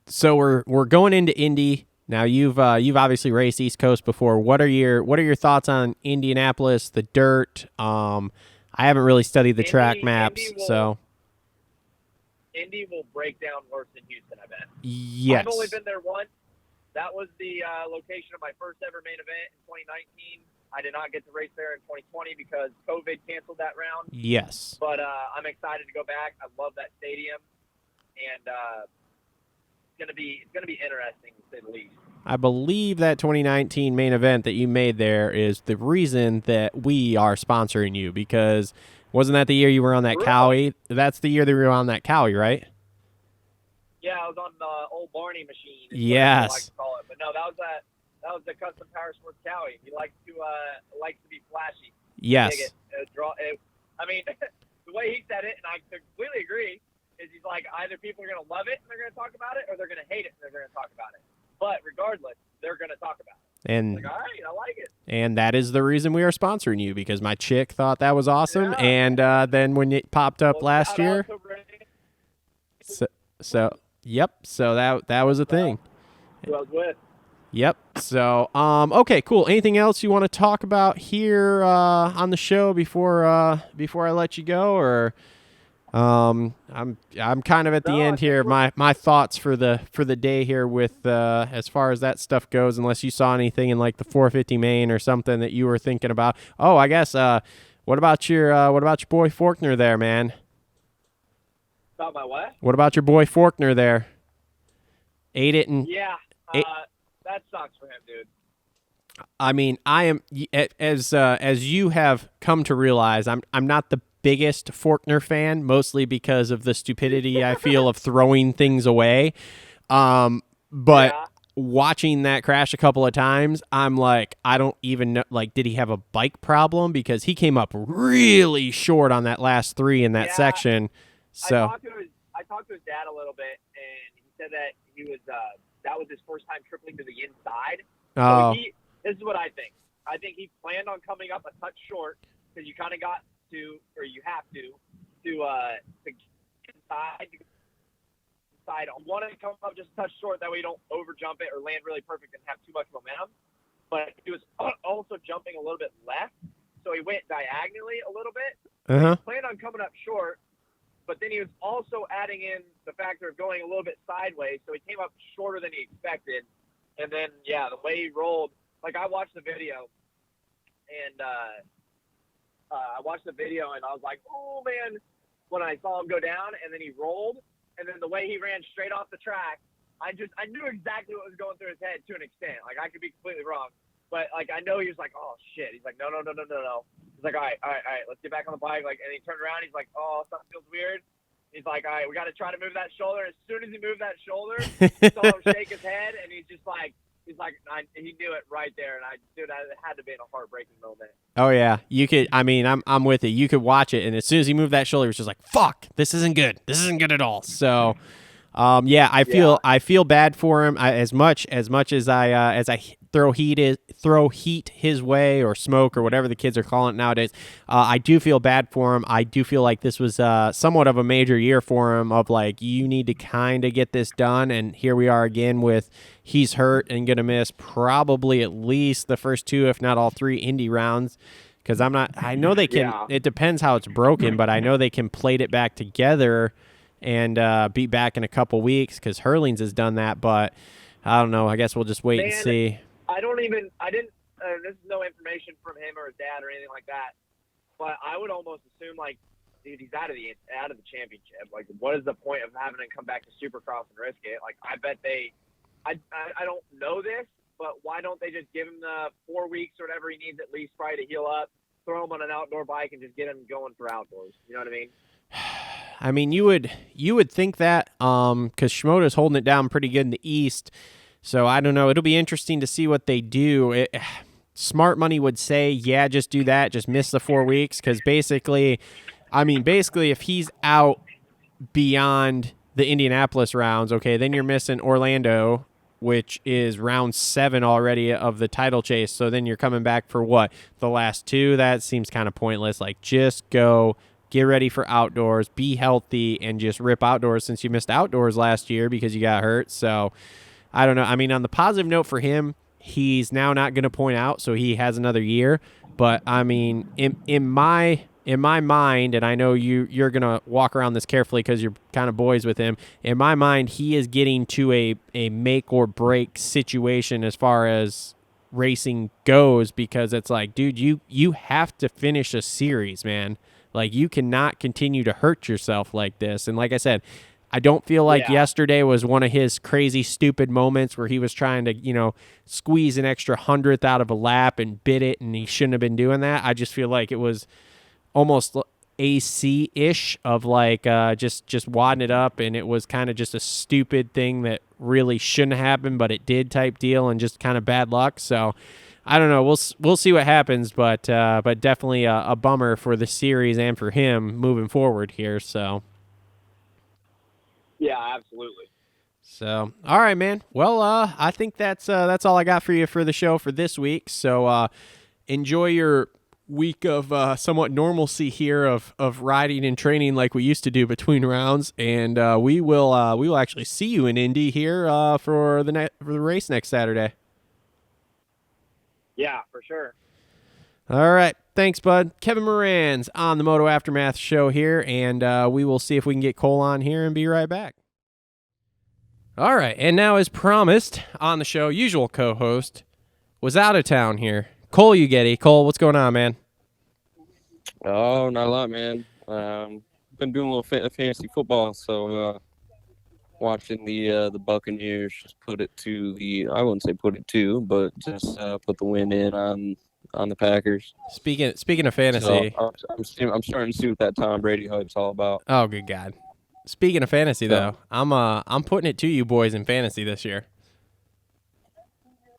So we're going into Indy now. You've obviously raced East Coast before. What are your thoughts on Indianapolis, the dirt? I haven't really studied the track maps, so Indy will break down worse than Houston, I bet. Yes. I've only been there once. That was the location of my first ever main event in 2019. I did not get to race there in 2020 because COVID canceled that round. Yes. But I'm excited to go back. I love that stadium, and it's gonna be interesting to say the least. I believe that 2019 main event that you made there is the reason that we are sponsoring you, because wasn't that the year you were on that Cowie? That's the year that you were on that Cowie, right? Yeah, I was on the old Barney machine. Yes. I like to call it. But no, that was the custom power sports Cowie. He likes to be flashy. Yes. I mean, the way he said it, and I completely agree, is he's like, either people are going to love it and they're going to talk about it, or they're going to hate it and they're going to talk about it. But regardless, they're going to talk about it. And like, all right, I like it. And that is the reason we are sponsoring you, because my chick thought that was awesome. Yeah. And then when it popped up last year, yep. So that was a thing. Who I was with. Yep. So okay, cool. Anything else you want to talk about here on the show before I let you go, or I'm kind of at the end here. My thoughts for the day here with as far as that stuff goes, unless you saw anything in like the 450 main or something that you were thinking about. Oh, I guess what about your boy Forkner there, man? About my what? What about your boy Forkner there? Ate it and that sucks for him, dude. I mean, I am as you have come to realize, I'm not the biggest Forkner fan, mostly because of the stupidity I feel of throwing things away. But watching that crash a couple of times, I'm like, I don't even know, like, did he have a bike problem? Because he came up really short on that last 3 in that section. So I talked to his dad a little bit, and he said that he was that was his first time tripling to the inside. Oh. So this is what I think. I think he planned on coming up a touch short, because you kind of got to, or you have to inside. I want to come up just a touch short, that way you don't over jump it or land really perfect and have too much momentum. But he was also jumping a little bit left, so he went diagonally a little bit. Uh-huh. He planned on coming up short, but then he was also adding in the factor of going a little bit sideways, so he came up shorter than he expected. And then, yeah, the way he rolled, like, I watched the video, and I watched the video, and I was like, oh, man, when I saw him go down, and then he rolled, and then the way he ran straight off the track, I knew exactly what was going through his head to an extent. Like, I could be completely wrong, but, like, I know he was like, oh, shit. He's like, no. He's like, all right, let's get back on the bike. Like, and he turned around. He's like, oh, something feels weird. He's like, all right, we got to try to move that shoulder. As soon as he moved that shoulder, I saw him shake his head, and he knew it right there. And it had to be in a heartbreaking moment. Oh yeah, you could. I mean, I'm with it. You could watch it, and as soon as he moved that shoulder, he was just like, "Fuck, this isn't good. This isn't good at all." So, yeah, I feel bad for him. As much as I throw heat his way, or smoke, or whatever the kids are calling it nowadays. I do feel bad for him. I do feel like this was somewhat of a major year for him. Of like, you need to kind of get this done, and here we are again with he's hurt and gonna miss probably at least the first 2, if not all 3 Indy rounds. Because I know they can. Yeah. It depends how it's broken, but I know they can plate it back together and be back in a couple weeks. Because Hurlings has done that, but I don't know. I guess we'll just wait and see. This is no information from him or his dad or anything like that, but I would almost assume, like, dude, he's out of the championship. Like, what is the point of having him come back to Supercross and risk it? Like, I bet I don't know this, but why don't they just give him the 4 weeks or whatever he needs at least probably to heal up, throw him on an outdoor bike, and just get him going for outdoors? You know what I mean? I mean, you would think that because Shimoda's holding it down pretty good in the East. So I don't know. It'll be interesting to see what they do. Smart money would say, yeah, just do that. Just miss the 4 weeks. Because basically, if he's out beyond the Indianapolis rounds, okay, then you're missing Orlando, which is round 7 already of the title chase. So then you're coming back for what? The last 2? That seems kind of pointless. Like, just go, get ready for outdoors, be healthy, and just rip outdoors since you missed outdoors last year because you got hurt. So I don't know. I mean, on the positive note for him, he's now not going to point out, so he has another year. But I mean, in my mind, and I know you're going to walk around this carefully because you're kind of boys with him. In my mind, he is getting to a make or break situation as far as racing goes, because it's like, dude, you have to finish a series, man. Like, you cannot continue to hurt yourself like this. And like I said, I don't feel like yesterday was one of his crazy, stupid moments where he was trying to, squeeze an extra 100th out of a lap and bid it, and he shouldn't have been doing that. I just feel like it was almost AC-ish of like just wadding it up, and it was kind of just a stupid thing that really shouldn't happen, but it did type deal, and just kind of bad luck. So I don't know. We'll see what happens, but definitely a bummer for the series and for him moving forward here. So. Yeah, absolutely. So, all right, man. Well, I think that's all I got for you for the show for this week. So, enjoy your week of somewhat normalcy here of riding and training like we used to do between rounds, and we will actually see you in Indy here for the race next Saturday. Yeah, for sure. All right. Thanks, bud. Kevin Moranz on the Moto Aftermath Show here, and we will see if we can get Cole on here and be right back. All right, and now as promised on the show, usual co-host was out of town here. Cole Uggetti. Cole, what's going on, man? Oh, not a lot, man. Been doing a little fantasy football, so watching the Buccaneers just put it to I wouldn't say put it to, but just put the win in on the Packers. Speaking of fantasy, so I'm starting to see what that Tom Brady hype's all about. Oh, good God! Speaking of fantasy, though, I'm putting it to you boys in fantasy this year.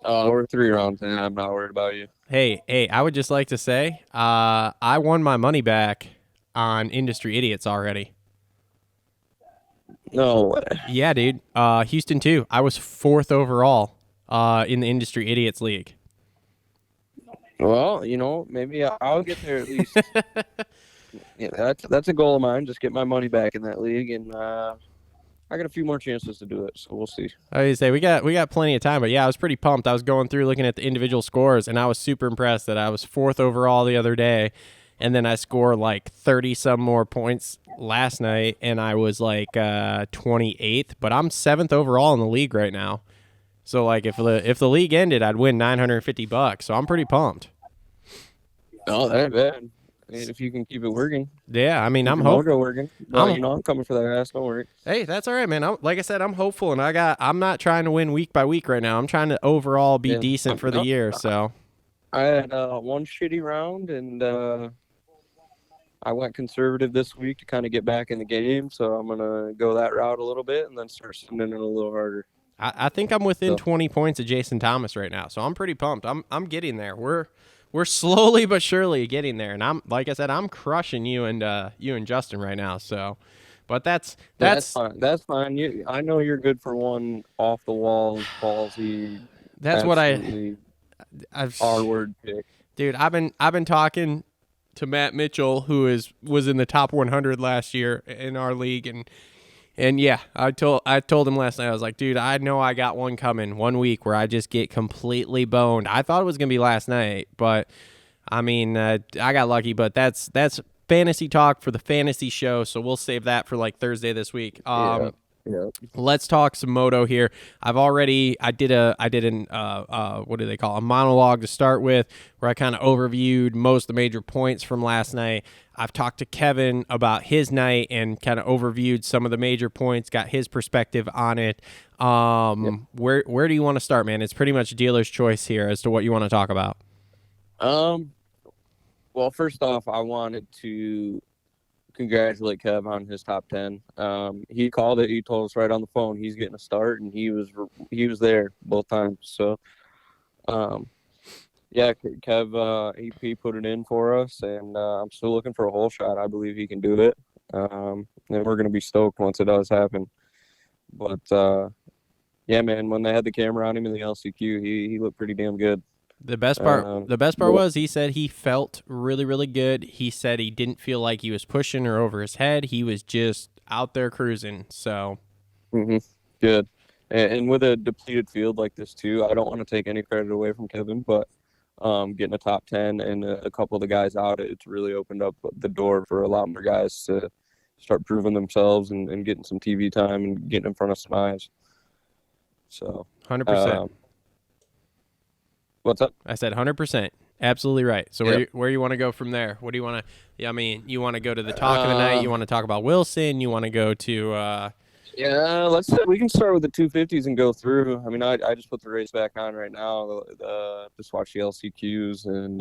We're 3 rounds, and I'm not worried about you. Hey, I would just like to say, I won my money back on Industry Idiots already. No way. Yeah, dude. Houston 2. I was 4th overall in the Industry Idiots League. Well, maybe I'll get there at least. Yeah, that's a goal of mine. Just get my money back in that league, and I got a few more chances to do it, so we'll see. I was say we got plenty of time, but yeah, I was pretty pumped. I was going through looking at the individual scores, and I was super impressed that I was 4th overall the other day, and then I scored like 30 some more points last night, and I was like 28th, but I'm 7th overall in the league right now. So like if the league ended, I'd win $950. So I'm pretty pumped. Oh, that ain't bad. I mean, if you can keep it working. Yeah, I mean, I'm hoping. Working. Well, I'm coming for that ass. Don't worry. Hey, that's all right, man. Like I said, I'm hopeful, and I'm not trying to win week by week right now. I'm trying to overall be decent for the year. So I had one shitty round, and I went conservative this week to kind of get back in the game, so I'm gonna go that route a little bit and then start sending it a little harder. I think I'm within So 20 points of Jason Thomas right now, so I'm pretty pumped. I'm getting there. We're slowly but surely getting there, and I'm like I said, I'm crushing you and Justin right now. So, but that's fine. That's fine. I know you're good for one off the wall, ballsy. that's what I've R-word pick. dude. I've been talking to Matt Mitchell, who was in the top 100 last year in our league, and yeah, I told him last night. I was like, dude, I know I got one coming 1 week where I just get completely boned. I thought it was gonna be last night, but I mean, I got lucky. But that's fantasy talk for the fantasy show, so we'll save that for like Thursday this week. Yeah. Let's talk some moto here. I did an what do they call it? A monologue to start with, where I kind of overviewed most of the major points from last night. I've talked to Kevin about his night and kind of overviewed some of the major points, got his perspective on it. Where do you want to start, man? It's pretty much dealer's choice here as to what you want to talk about. Well, first off, I wanted to congratulate Kev on his top 10. He called it. He told us right on the phone he's getting a start, and he was there both times. So, yeah, Kev, he put it in for us, and I'm still looking for a hole shot. I believe he can do it, and we're gonna be stoked once it does happen. But yeah, man, when they had the camera on him in the LCQ, he looked pretty damn good. The best part was he said he felt really, really good. He said he didn't feel like he was pushing or over his head. He was just out there cruising. So, good. And with a depleted field like this too, I don't want to take any credit away from Kevin, but getting a top 10 and a couple of the guys out, it's really opened up the door for a lot more guys to start proving themselves and getting some TV time and getting in front of some eyes. So 100%. What's up? I said 100%. Absolutely right. So where you want to go from there? What do you want to? I mean, you want to go to the talk of the night. You want to talk about Wilson. You want to go to? Yeah, we can start with the 250s and go through. I mean, I just put the race back on right now. Just watch the LCQs and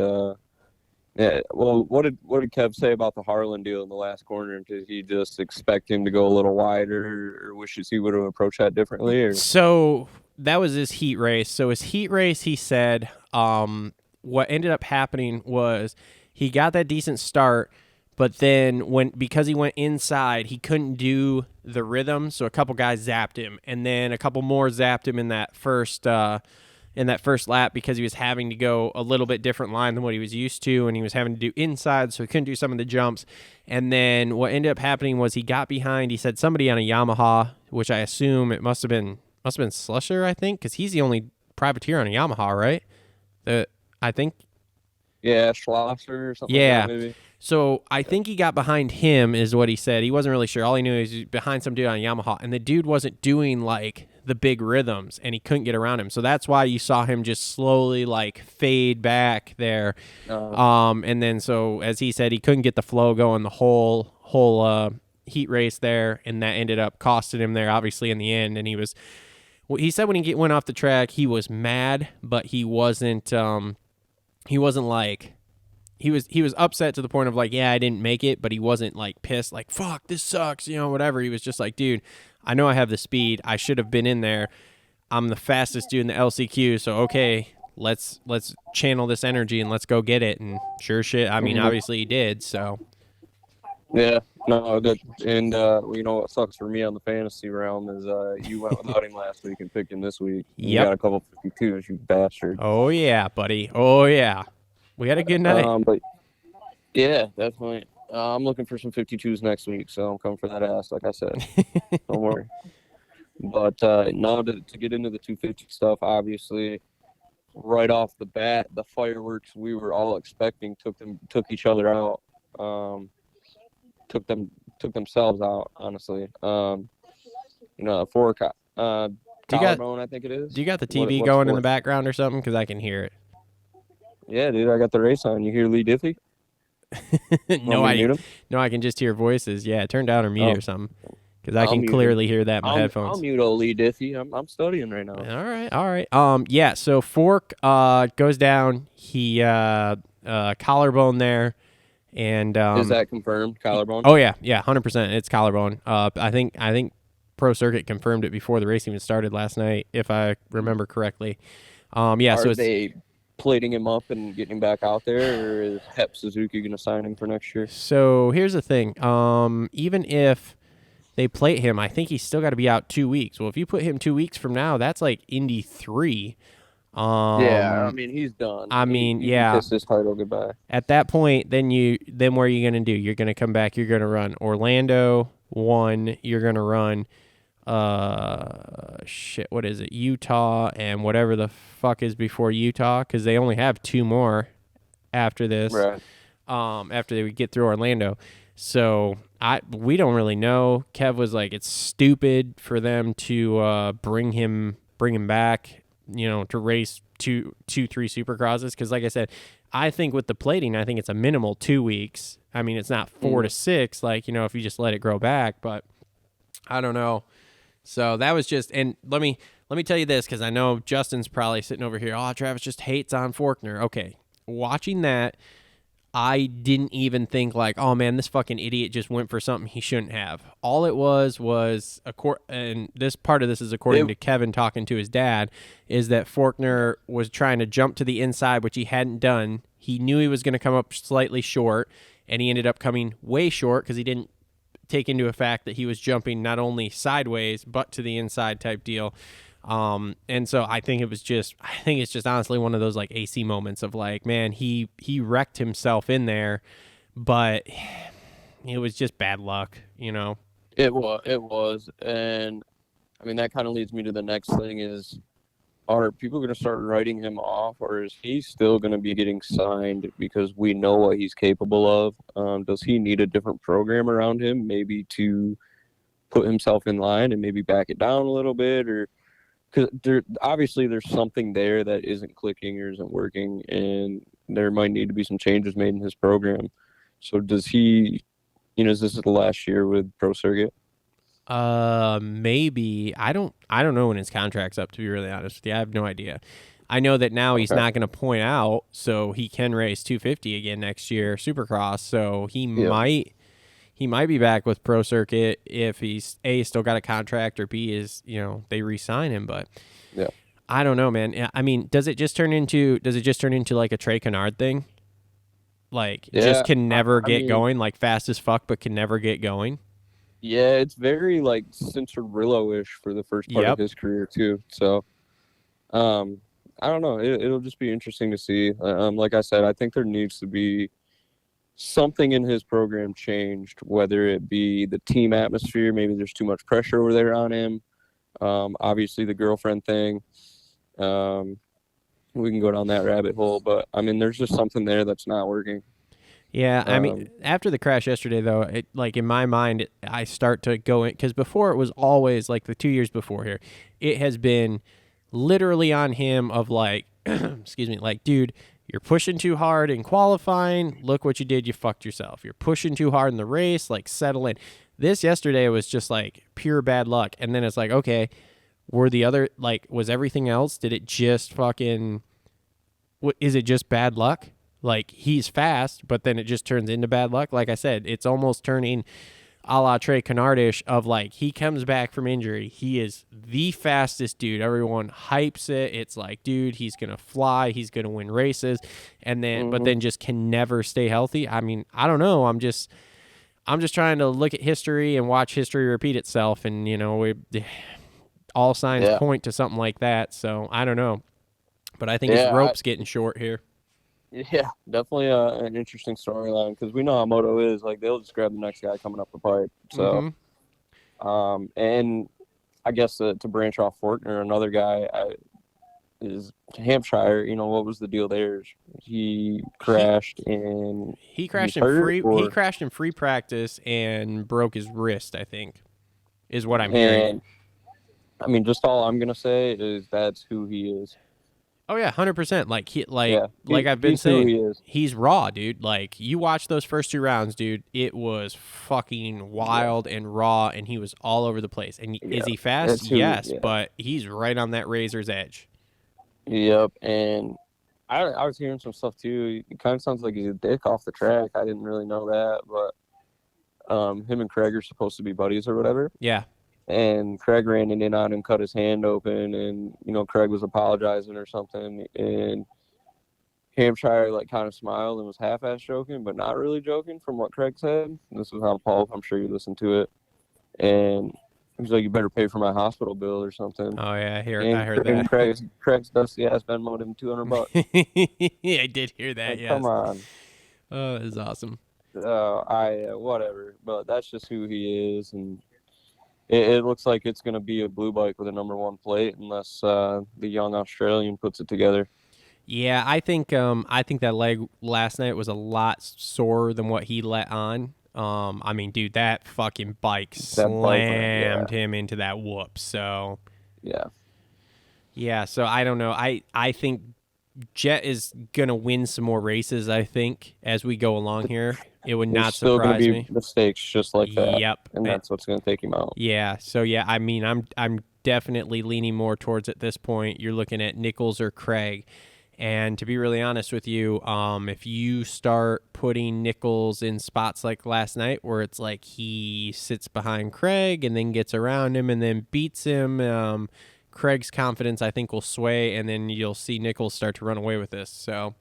yeah. Well, what did Kev say about the Harlan deal in the last corner? Did he just expect him to go a little wider, or wishes he would have approached that differently? Or? So that was his heat race. So his heat race, he said, what ended up happening was he got that decent start, but then because he went inside, he couldn't do the rhythm. So a couple guys zapped him, and then a couple more zapped him in that first lap because he was having to go a little bit different line than what he was used to, and he was having to do inside, so he couldn't do some of the jumps. And then what ended up happening was he got behind, he said somebody on a Yamaha, which I assume it must have been Slusher, I think, because he's the only privateer on a Yamaha, right? I think. Yeah, Schlosser or something. Yeah. Like that, maybe. So I think he got behind him, is what he said. He wasn't really sure. All he knew is he was behind some dude on a Yamaha, and the dude wasn't doing like the big rhythms, and he couldn't get around him. So that's why you saw him just slowly like fade back there. And then so as he said, he couldn't get the flow going the whole heat race there, and that ended up costing him there, obviously, in the end. And he said when he went off the track, he was mad, but he wasn't like. He was upset to the point of like, yeah, I didn't make it, but he wasn't like pissed, like, fuck, this sucks, whatever. He was just like, dude, I know I have the speed. I should have been in there. I'm the fastest dude in the LCQ, so okay, let's channel this energy and let's go get it. And sure shit, I mean, obviously he did, so. Yeah, no, what sucks for me on the fantasy realm is you went without him last week and picked him this week. You got a couple 52s, you bastard. Oh, yeah, buddy. Oh, yeah. We had a good night. But yeah, definitely. I'm looking for some 52s next week, so I'm coming for that ass, like I said. Don't worry. But now to get into the 250 stuff, obviously, right off the bat, the fireworks we were all expecting took each other out. Took themselves out, honestly. Collarbone, I think it is. Do you got the TV going in the background or something? Because I can hear it. Yeah, dude, I got the race on. You hear Lee Diffie? No, I can just hear voices. Yeah, turn down or mute or something. Because I can clearly hear that in my headphones. I'll mute old Lee Diffie. I'm studying right now. All right. Yeah, so Fork goes down. He collarbone there. And Is that confirmed? Collarbone? Oh yeah, 100%. It's collarbone. I think Pro Circuit confirmed it before the race even started last night, if I remember correctly. Yeah, so Are it's they plating him up and getting him back out there, or is Hep Suzuki going to sign him for next year? so here's the thing. Even if they plate him, I think he's still got to be out 2 weeks. Well, if you put him 2 weeks from now, that's like Indy 3. Yeah, I mean, he's done. I mean, he yeah. kissed his title goodbye. At that point, then what are you gonna do? You're gonna come back. You're gonna run Orlando 1. You're gonna run what is it? Utah and whatever the fuck is before Utah, because they only have 2 more after this. Right. After they would get through Orlando. So we don't really know. Kev was like, it's stupid for them to bring him back, to race two, 3 Supercrosses. Because like I said, I think with the plating, I think it's a minimal 2 weeks. I mean, it's not 4 to 6, like, if you just let it grow back. But I don't know. So that was just, and let me tell you this, because I know Justin's probably sitting over here. Oh, Travis just hates on Forkner. Okay, watching that, I didn't even think like, oh man, this fucking idiot just went for something he shouldn't have. All it was and this part of this is according to Kevin talking to his dad, is that Forkner was trying to jump to the inside, which he hadn't done. He knew he was going to come up slightly short, and he ended up coming way short because he didn't take into a fact that he was jumping not only sideways but to the inside type deal. And so I think it's just honestly one of those like AC moments of like, man, he wrecked himself in there, but it was just bad luck, It was. And I mean, that kind of leads me to the next thing is, are people going to start writing him off, or is he still going to be getting signed because we know what he's capable of? Does he need a different program around him, maybe to put himself in line and maybe back it down a little bit? Or because obviously there's something there that isn't clicking or isn't working, and there might need to be some changes made in his program. So does he, is this the last year with Pro Circuit? Maybe. I don't know when his contract's up, to be really honest with you. I have no idea. I know that now he's not going to point out, so he can race 250 again next year, Supercross. So he might be back with Pro Circuit if he's A, still got a contract, or B, is they re-sign him. But yeah, I don't know, man. I mean, does it just turn into like a Trey Kennard thing? Like, just can never get going, like fast as fuck, but can never get going. Yeah, it's very like Cincerillo-ish for the first part of his career too. So, I don't know. It'll just be interesting to see. Like I said, I think there needs to be something in his program changed, whether it be the team atmosphere. Maybe there's too much pressure over there on him. Obviously the girlfriend thing. We can go down that rabbit hole, but I mean, there's just something there that's not working. Yeah, I mean, after the crash yesterday, though, like in my mind, I start to go in, because before it was always like the 2 years before here, it has been literally on him of like, excuse me, like, dude, you're pushing too hard in qualifying. Look what you did. You fucked yourself. You're pushing too hard in the race. Like, settle in. This yesterday was just like pure bad luck. And then it's like, okay, was everything else? Did it just is it just bad luck? Like, he's fast, but then it just turns into bad luck. Like I said, it's almost turning a la Trey Kennard-ish of like, he comes back from injury. He is the fastest dude. Everyone hypes it. It's like, dude, he's going to fly. He's going to win races. And then, but then just can never stay healthy. I mean, I don't know. I'm just trying to look at history and watch history repeat itself. And, all signs point to something like that. So I don't know. But I think his rope's getting short here. Yeah, definitely an interesting storyline, because we know how Moto is. Like, they'll just grab the next guy coming up the pipe. So, and I guess to branch off Forkner, another guy is Hampshire. What was the deal there? He crashed in. He crashed in free practice and broke his wrist, I think, is what I'm hearing. I mean, just all I'm gonna say is that's who he is. Oh yeah, 100%. Like I've been saying, he's raw, dude. Like, you watch those first 2 rounds, dude. It was fucking wild and raw, and he was all over the place. And is he fast? Yes, but he's right on that razor's edge. Yep, and I was hearing some stuff too. It kind of sounds like he's a dick off the track. I didn't really know that, but him and Craig are supposed to be buddies or whatever. Yeah. And Craig ran in on him, cut his hand open, and Craig was apologizing or something, and Hampshire like kind of smiled and was half-ass joking, but not really joking from what Craig said. This was on Paul. I'm sure you listened to it, and he was like, "You better pay for my hospital bill or something." Oh yeah, I heard And that. Craig's dusty ass Venmoed him $200. Yeah, I did hear that. Like, Yes. come on. Oh, it's awesome. Whatever, but that's just who he is, and it looks like it's going to be a blue bike with a number 1 plate unless the young Australian puts it together. Yeah, I think that leg last night was a lot sorer than what he let on. I mean, dude, that fucking bike slammed him into that whoop. So yeah. So I don't know. I think Jet is gonna win some more races. I think as we go along here, it would not still surprise gonna be me. Mistakes just like that. Yep, and that's what's gonna take him out. Yeah. So yeah, I mean, I'm definitely leaning more towards at this point. You're looking at Nichols or Craig. And to be really honest with you, if you start putting Nichols in spots like last night where it's like he sits behind Craig and then gets around him and then beats him, Craig's confidence, I think, will sway, and then you'll see Nichols start to run away with this. So,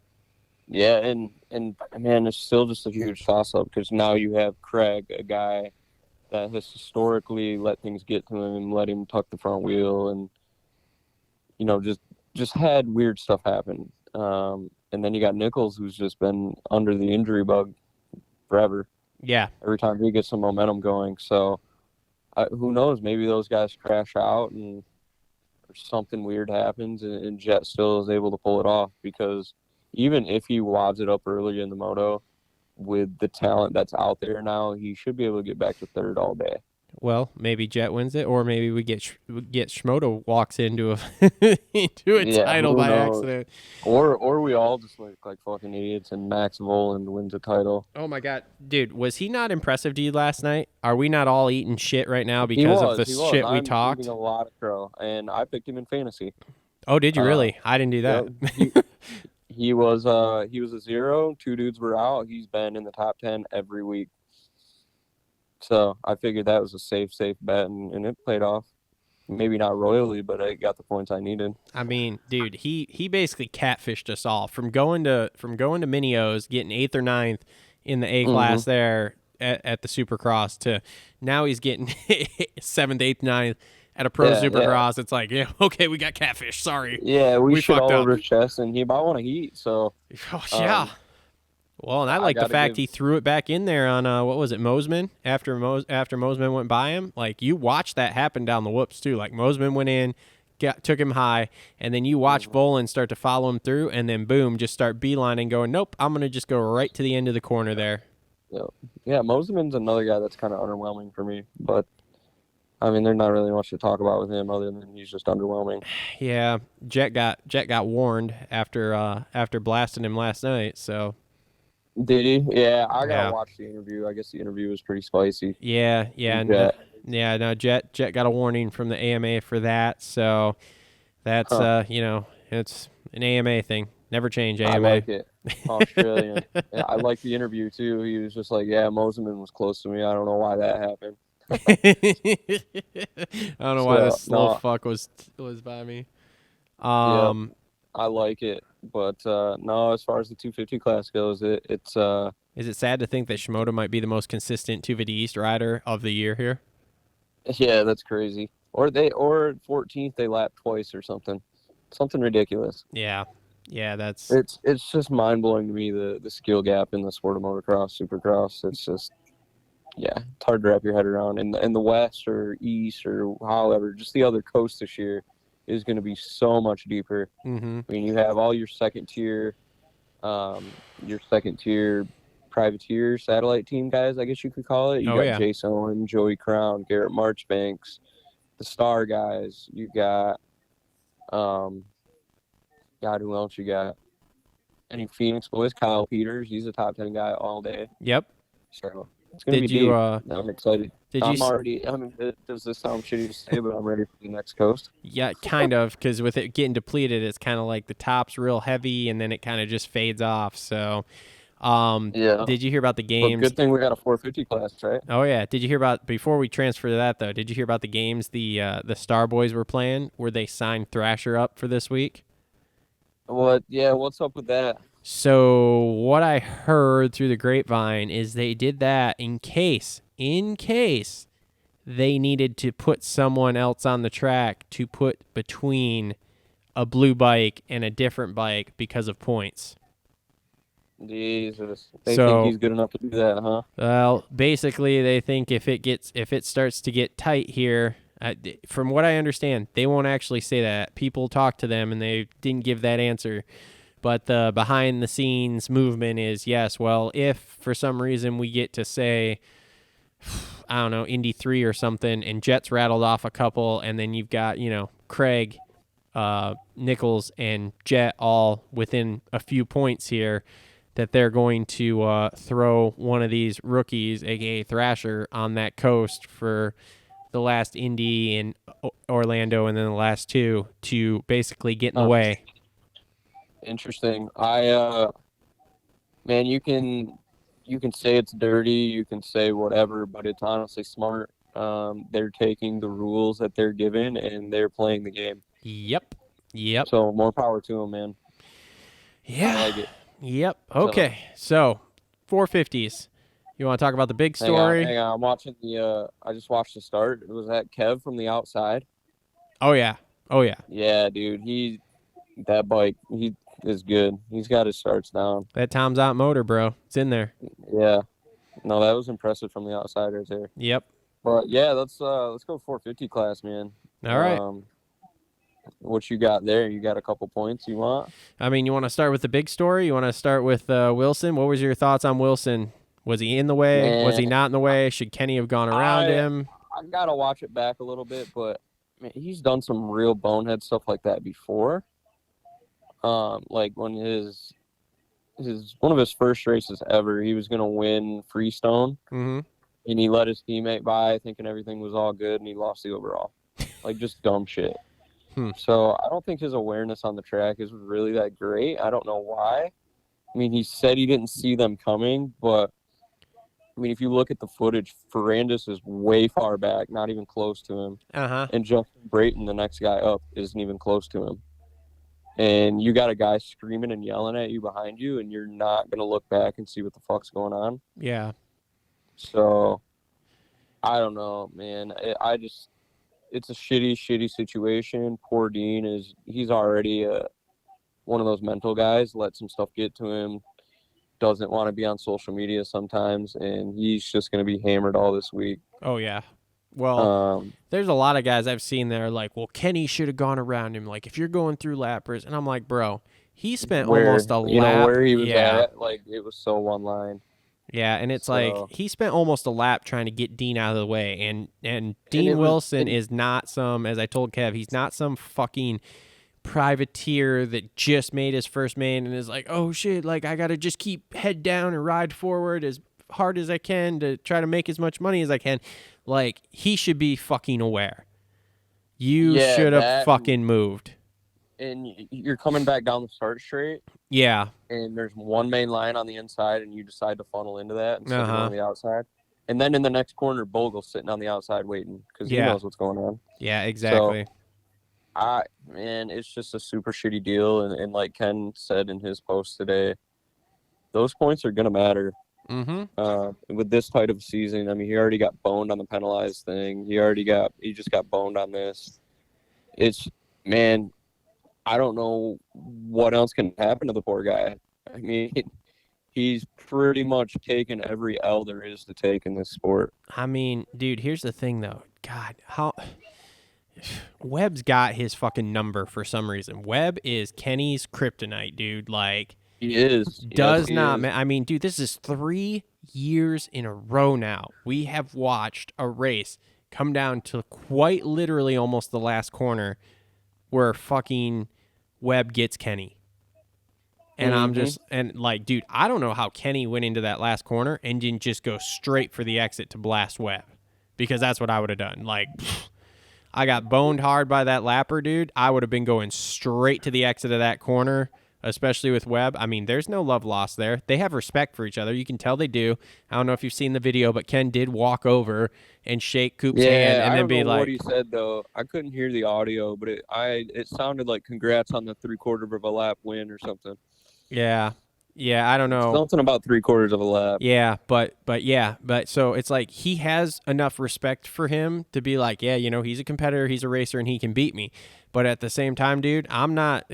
yeah, and man, it's still just a huge toss-up because now you have Craig, a guy that has historically let things get to him and let him tuck the front wheel and, just had weird stuff happen. And then you got Nichols, who's just been under the injury bug forever. Yeah. Every time he gets some momentum going. So who knows? Maybe those guys crash out and something weird happens and Jet still is able to pull it off, because even if he wads it up early in the moto with the talent that's out there now, he should be able to get back to third all day. Well, maybe Jet wins it, or maybe we get Schmoto walks into a title by accident, or we all just look like fucking idiots and Max Voland wins a title. Oh my god, dude, was he not impressive to you last night? Are we not all eating shit right now because of the shit we talked? A lot of crow, and I picked him in fantasy. Oh, did you really? I didn't do that. He was a 0. 2 dudes were out. He's been in the top 10 every week. So I figured that was a safe bet, and it played off. Maybe not royally, but I got the points I needed. I mean, dude, he basically catfished us all from going to Mini-O's, getting 8th or 9th in the A class there at the Supercross, to now he's getting 7th, 8th, 9th at a pro Supercross. Yeah. It's like, yeah, okay, we got catfish. Sorry. Yeah, we shit all over his chest, and he about won a heat. So yeah. Well, and I like the fact he threw it back in there on what was it, Mosman? After Mosman went by him, like you watched that happen down the whoops too. Like Mosman went in, took him high, and then you watch Voland start to follow him through, and then boom, just start beelining, going, nope, I'm gonna just go right to the end of the corner there. Yeah, Mosman's another guy that's kind of underwhelming for me, but I mean, there's not really much to talk about with him other than he's just underwhelming. Yeah, Jet got warned after blasting him last night, so. Did he? Yeah, I gotta watch the interview. I guess the interview was pretty spicy. Yeah. No, Jet got a warning from the AMA for that, so that's it's an AMA thing. Never change AMA. I like it. Australian. Yeah, I like the interview too. He was just like, "Yeah, Mosman was close to me. I don't know why that happened." I don't know why this slow fuck was by me. I like it. But no, as far as the 250 class goes, it's Is it sad to think that Shimoda might be the most consistent 250 East rider of the year here? Yeah, that's crazy. Or 14th they lapped twice or something ridiculous. Yeah, that's it's just mind blowing to me the skill gap in the sport of motocross, supercross. It's just it's hard to wrap your head around. In the West or East or however, just the other coast this year is going to be so much deeper. Mm-hmm. I mean, you have all your second tier privateer satellite team guys, I guess you could call it. You got Jace Owen, Joey Crown, Garrett Marchbanks, the star guys. You got God, who else you got? Any Phoenix boys? Kyle Peters, he's a top 10 guy all day. Yep. So it's gonna be deep. I'm excited. I'm already. I mean, does this sound shitty to say, but I'm ready for the next coast. Yeah, kind of, because with it getting depleted, it's kind of like the top's real heavy, and then it kind of just fades off. So, Yeah. did you hear about the But games? good thing we got a 450 class, right? Oh yeah, did you hear about before we transfer to that though? Did you hear about the games the Star Boys were playing where they signed Thrasher up for this week? What? Yeah. What's up with that? So what I heard through the grapevine is they did that in case they needed to put someone else on the track to put between a blue bike and a different bike because of points. Jesus. They So- think he's good enough to do that, huh? Well, basically they think if it starts to get tight here, from what I understand, they won't actually say that. People talk to them and they didn't give that answer. But the behind the scenes movement is yes, well, if for some reason we get to say, I don't know, Indy 3 or something, and Jets rattled off a couple, and then you've got, Craig, Nichols, and Jet all within a few points here, that they're going to throw one of these rookies, a.k.a. Thrasher, on that coast for the last Indy and Orlando and then the last two to basically get in the way. Interesting. Man, you can say it's dirty, you can say whatever, but it's honestly smart. They're taking the rules that they're given and they're playing the game. Yep. So more power to them, man. Yeah. I like it. Yep. Okay. So 450s. You want to talk about the big story? Hang on. I'm watching I just watched the start. Was that Kev from the outside? Oh yeah. Yeah, dude. That bike, he is good. He's got his starts down. That Tom's Out motor, bro. It's in there. Yeah. No, that was impressive from the outside right there. Yep. But yeah, let's go 450 class, man. All right. What you got there? You got a couple points you want? I mean, you want to start with the big story? You want to start with Wilson? What was your thoughts on Wilson? Was he in the way? Man, Was he not in the way? Should Kenny have gone around him? I gotta watch it back a little bit, but man, he's done some real bonehead stuff like that before. Like when his one of his first races ever, he was gonna win Freestone, Mm-hmm. and he let his teammate by, thinking everything was all good, and he lost the overall. Like just dumb shit. So I don't think his awareness on the track is really that great. I don't know why. I mean, he said he didn't see them coming, but I mean, if you look at the footage, Ferrandis is way far back, not even close to him. Uh-huh. And Justin Brayton, the next guy up, isn't even close to him. And you got a guy screaming and yelling at you behind you, and you're not going to look back and see what the fuck's going on. Yeah. So, I don't know, man. It's a shitty situation. Poor Dean he's already one of those mental guys, let some stuff get to him, doesn't want to be on social media sometimes, and he's just going to be hammered all this week. Oh, yeah. Well, there's a lot of guys I've seen that are like, well, Kenny should have gone around him. Like, if you're going through lappers, and I'm like, bro, he spent almost a lap. You know where he was at? Like, it was so one line. Yeah, and it's like he spent almost a lap trying to get Dean out of the way, and Dean Wilson is not some, as I told Kev, he's not some fucking privateer that just made his first main and is like, oh shit, like I gotta just keep head down and ride forward as hard as I can to try to make as much money as I can. Like, he should be fucking aware. You should have fucking moved. And you're coming back down the start straight. Yeah. And there's one main line on the inside, and you decide to funnel into that instead of on the outside. And then in the next corner, Bogle's sitting on the outside waiting because he knows what's going on. Yeah, exactly. So, it's just a super shitty deal. And like Ken said in his post today, those points are going to matter. Mm-hmm. With this tight of a season, I mean, he already got boned on the penalized thing. He just got boned on this. I don't know what else can happen to the poor guy. I mean, he's pretty much taken every L there is to take in this sport. I mean, dude, here's the thing, though. God, Webb's got his fucking number for some reason. Webb is Kenny's kryptonite, dude. Like, he is. I mean, dude, this is 3 years in a row now. We have watched a race come down to quite literally almost the last corner where fucking Webb gets Kenny. And I'm just, and like, dude, I don't know how Kenny went into that last corner and didn't just go straight for the exit to blast Webb. because that's what I would have done. Like, I got boned hard by that lapper, dude. I would have been going straight to the exit of that corner, especially with Webb. I mean, there's no love lost there. They have respect for each other. You can tell they do. I don't know if you've seen the video, but Ken did walk over and shake Coop's hand and then be like, what he said though. I couldn't hear the audio, but it sounded like congrats on the 3/4 of a lap win or something. yeah, I don't know. Something about 3/4 of a lap. Yeah, but so it's like he has enough respect for him to be like, yeah, you know, he's a competitor, he's a racer, and he can beat me. But at the same time, dude, I'm not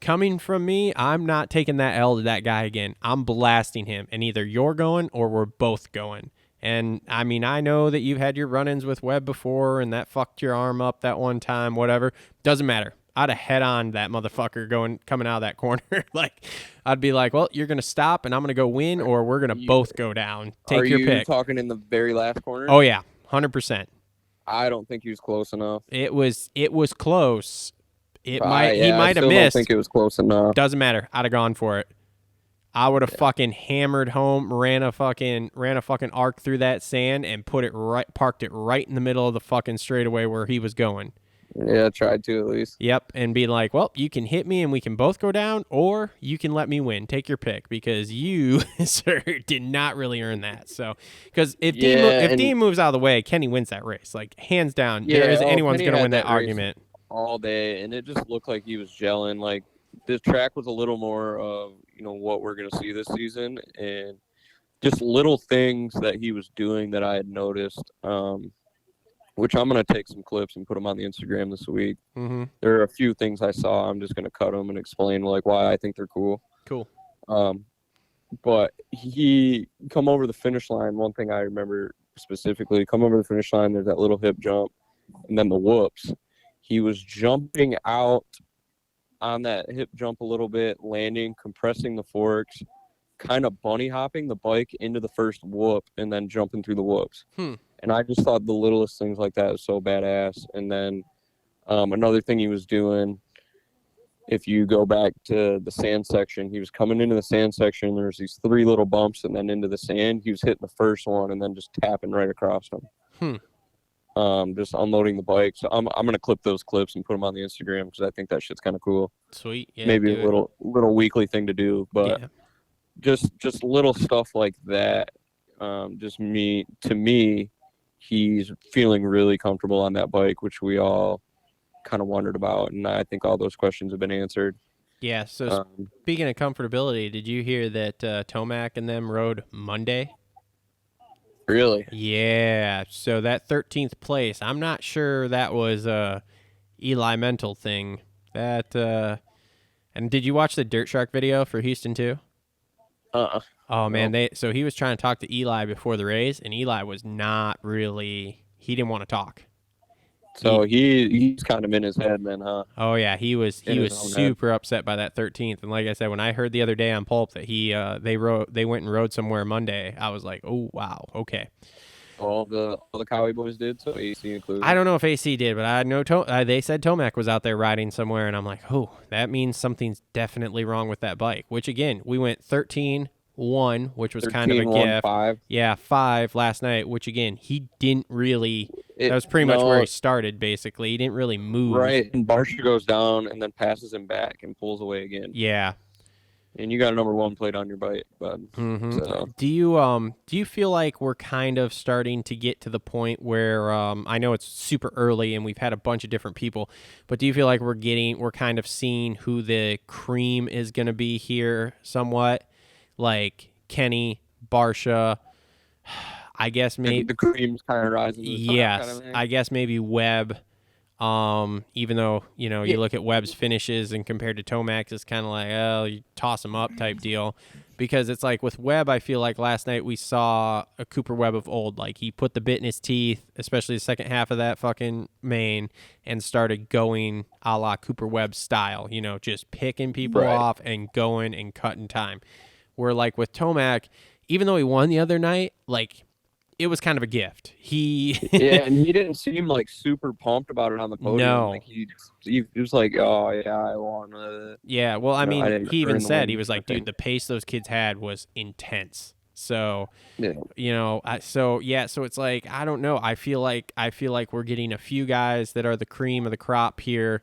coming from me. I'm not taking that L to that guy again. I'm blasting him, and either you're going or we're both going. And I mean, I know that you've had your run-ins with Webb before, and that fucked your arm up that one time. Whatever, doesn't matter. I'd have head on that motherfucker coming out of that corner. Like, I'd be like, well, you're going to stop and I'm going to go win, or we're going to both go down. Take your pick. Are you talking in the very last corner? Oh, yeah, 100%. I don't think he was close enough. It was close. He might have I missed. don't think it was close enough. Doesn't matter. I'd have gone for it. I would have fucking hammered home, ran a fucking arc through that sand and parked it right in the middle of the fucking straightaway where he was going. Yeah, tried to at least. Yep, and be like, well, you can hit me and we can both go down, or you can let me win. Take your pick, because you, sir, did not really earn that. So, because if Dean moves out of the way, Kenny wins that race. Like, hands down, there isn't anyone's going to win that argument. All day, and it just looked like he was gelling. Like, this track was a little more of, what we're going to see this season, and just little things that he was doing that I had noticed, which I'm going to take some clips and put them on the Instagram this week. Mm-hmm. There are a few things I saw. I'm just going to cut them and explain why I think they're cool. Cool. But he come over the finish line. One thing I remember specifically, come over the finish line, there's that little hip jump, and then the whoops. He was jumping out on that hip jump a little bit, landing, compressing the forks, kind of bunny hopping the bike into the first whoop, and then jumping through the whoops. And I just thought the littlest things like that was so badass. And then another thing he was doing, if you go back to the sand section, he was coming into the sand section. There's these 3 little bumps and then into the sand. He was hitting the first one and then just tapping right across them. Just unloading the bike. So I'm gonna clip those clips and put them on the Instagram because I think that shit's kind of cool. Sweet. Yeah, maybe a little weekly thing to do, but just little stuff like that. To me, he's feeling really comfortable on that bike, which we all kind of wondered about, and I think all those questions have been answered. Yeah. So speaking of comfortability, did you hear that Tomac and them rode Monday? Really? Yeah. So that 13th place, I'm not sure that was a Eli Mental thing. That and did you watch the Dirt Shark video for Houston too? Oh man, so he was trying to talk to Eli before the race, and Eli was not really. He didn't want to talk. So he's kind of in his head then, huh? Oh yeah, he was super upset by that 13th. And like I said, when I heard the other day on Pulp that they went and rode somewhere Monday, I was like, oh wow, okay. All the Cowie boys did, so AC included. I don't know if AC did, but I know they said Tomac was out there riding somewhere, and I'm like, oh, that means something's definitely wrong with that bike. Which again, we went 13-1, which was kind of a gift. 5. Yeah, 5 last night, which again, he didn't really. That was pretty much where he started, basically. He didn't really move. Right, and Barsha goes down and then passes him back and pulls away again. Yeah. And you got a number 1 plate on your bike, bud. Mm-hmm. So. Do you feel like we're kind of starting to get to the point where I know it's super early and we've had a bunch of different people, but do you feel like we're kind of seeing who the cream is going to be here somewhat? Like Kenny, Barsha, I guess maybe the cream's kind of rising. Yes, kind of I guess maybe Webb. Even though you look at Webb's finishes and compared to Tomac's, it's kind of like, oh, you toss him up type deal, because it's like with Webb, I feel like last night we saw a Cooper Webb of old. Like he put the bit in his teeth, especially the second half of that fucking main, and started going a la Cooper Webb style. Just picking people off and going and cutting time. Where like with Tomac, even though he won the other night, like. It was kind of a gift. Yeah, and he didn't seem like super pumped about it on the podium. No, like he was like, "Oh yeah, I won." Yeah, well, I mean, he even said he was like, thing. "Dude, the pace those kids had was intense." So, Yeah. so it's like, I don't know. I feel like we're getting a few guys that are the cream of the crop here,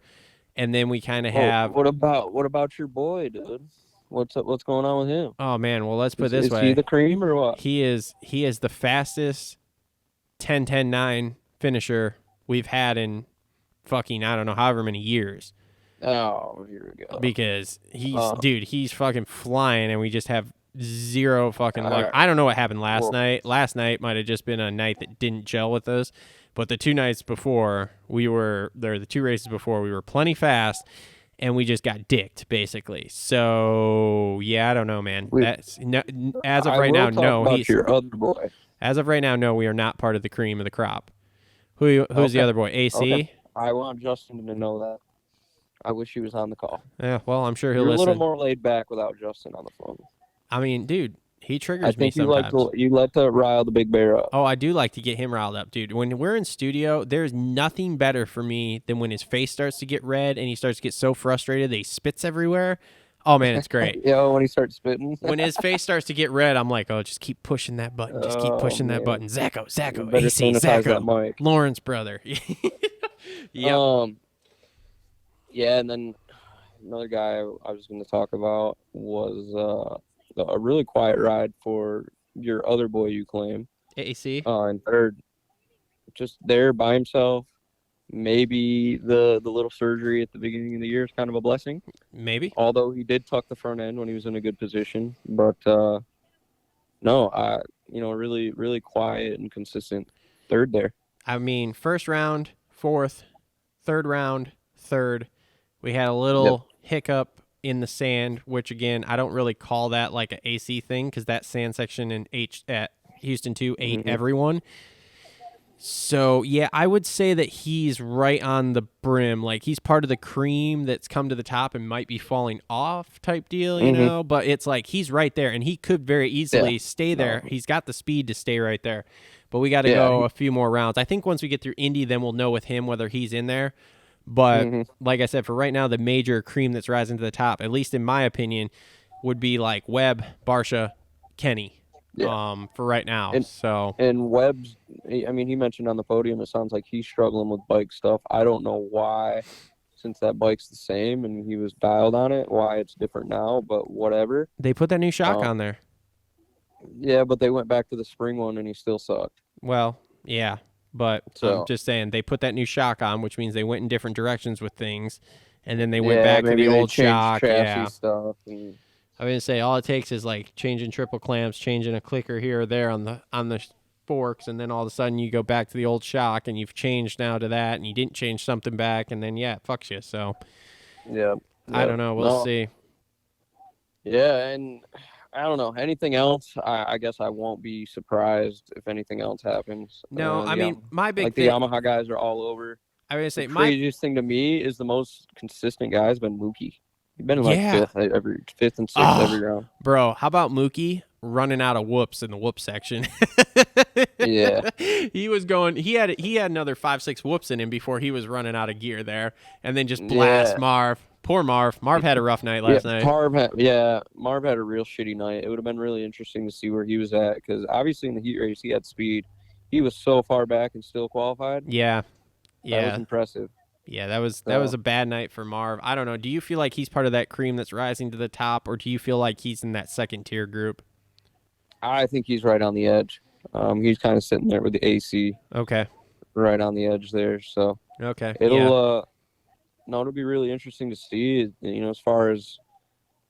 and then we kind of have. What about your boy, dude? What's going on with him? Oh man, well let's put it this Is way. he the cream or what? He is the fastest 10-10-9 finisher we've had in fucking, I don't know, however many years. Oh, here we go. Because he's fucking flying, and we just have zero fucking luck. I don't know what happened last night. Last night might have just been a night that didn't gel with us, but the 2 nights before the 2 races before, we were plenty fast, and we just got dicked basically. So yeah, I don't know, man. As of right now, no. He's your other boy. As of right now, no. We are not part of the cream of the crop. Who's the other boy? AC. Okay. I want Justin to know that. I wish he was on the call. Yeah, well, I'm sure he'll You're listen. a little more laid back without Justin on the phone. I mean, dude, he triggers I think me sometimes. you like to rile the big bear up. Oh, I do like to get him riled up, dude. When we're in studio, there's nothing better for me than when his face starts to get red and he starts to get so frustrated that he spits everywhere. Oh, man, it's great. Yeah, when he starts spitting. When his face starts to get red, I'm like, oh, just keep pushing that button. Just keep pushing that button. Zacho, AC, Zacho. Lauren's brother. Yep. Yeah, and then another guy I was going to talk about was a really quiet ride for your other boy you claim. AC? In third. Just there by himself. Maybe the little surgery at the beginning of the year is kind of a blessing. Maybe. Although he did tuck the front end when he was in a good position. But, really, really quiet and consistent third there. I mean, first round, fourth, third round, third. We had a little hiccup in the sand, which, again, I don't really call that like an AC thing because that sand section at Houston 2 ate everyone. So, yeah, I would say that he's right on the brim. Like, he's part of the cream that's come to the top and might be falling off type deal, you know? But it's like he's right there, and he could very easily stay there. No. He's got the speed to stay right there. But we got to go a few more rounds. I think once we get through Indy, then we'll know with him whether he's in there. But like I said, for right now, the major cream that's rising to the top, at least in my opinion, would be like Webb, Barsha, Kenny. For right now. And Webb's, I mean, he mentioned on the podium, it sounds like he's struggling with bike stuff. I don't know why, since that bike's the same and he was dialed on it, why it's different now, but whatever. They put that new shock on there. Yeah, but they went back to the spring one and he still sucked. Well, yeah, but I'm just saying they put that new shock on, which means they went in different directions with things, and then they went back to the old shock. Stuff and I was gonna say all it takes is like changing triple clamps, changing a clicker here or there on the forks, and then all of a sudden you go back to the old shock and you've changed now to that, and you didn't change something back, and then it fucks you. So I don't know. We'll see. Yeah, and I don't know anything else. I guess I won't be surprised if anything else happens. No, I mean my big thing. The Yamaha guys are all over. I was gonna say the craziest thing to me is the most consistent guy has been Mookie. He's been in fifth and sixth every round. Bro, how about Mookie running out of whoops in the whoop section? Yeah. He was going he had another 5-6 whoops in him before he was running out of gear there, and then just blast Marv. Poor Marv. Marv had a rough night last night. Marv had a real shitty night. It would have been really interesting to see where he was at because obviously in the heat race he had speed. He was so far back and still qualified. Yeah. That was impressive. Yeah, that was a bad night for Marv. I don't know. Do you feel like he's part of that cream that's rising to the top, or do you feel like he's in that second tier group? I think he's right on the edge. He's kind of sitting there with the AC. Okay. Right on the edge there. So okay. It'll be really interesting to see. You know, as far as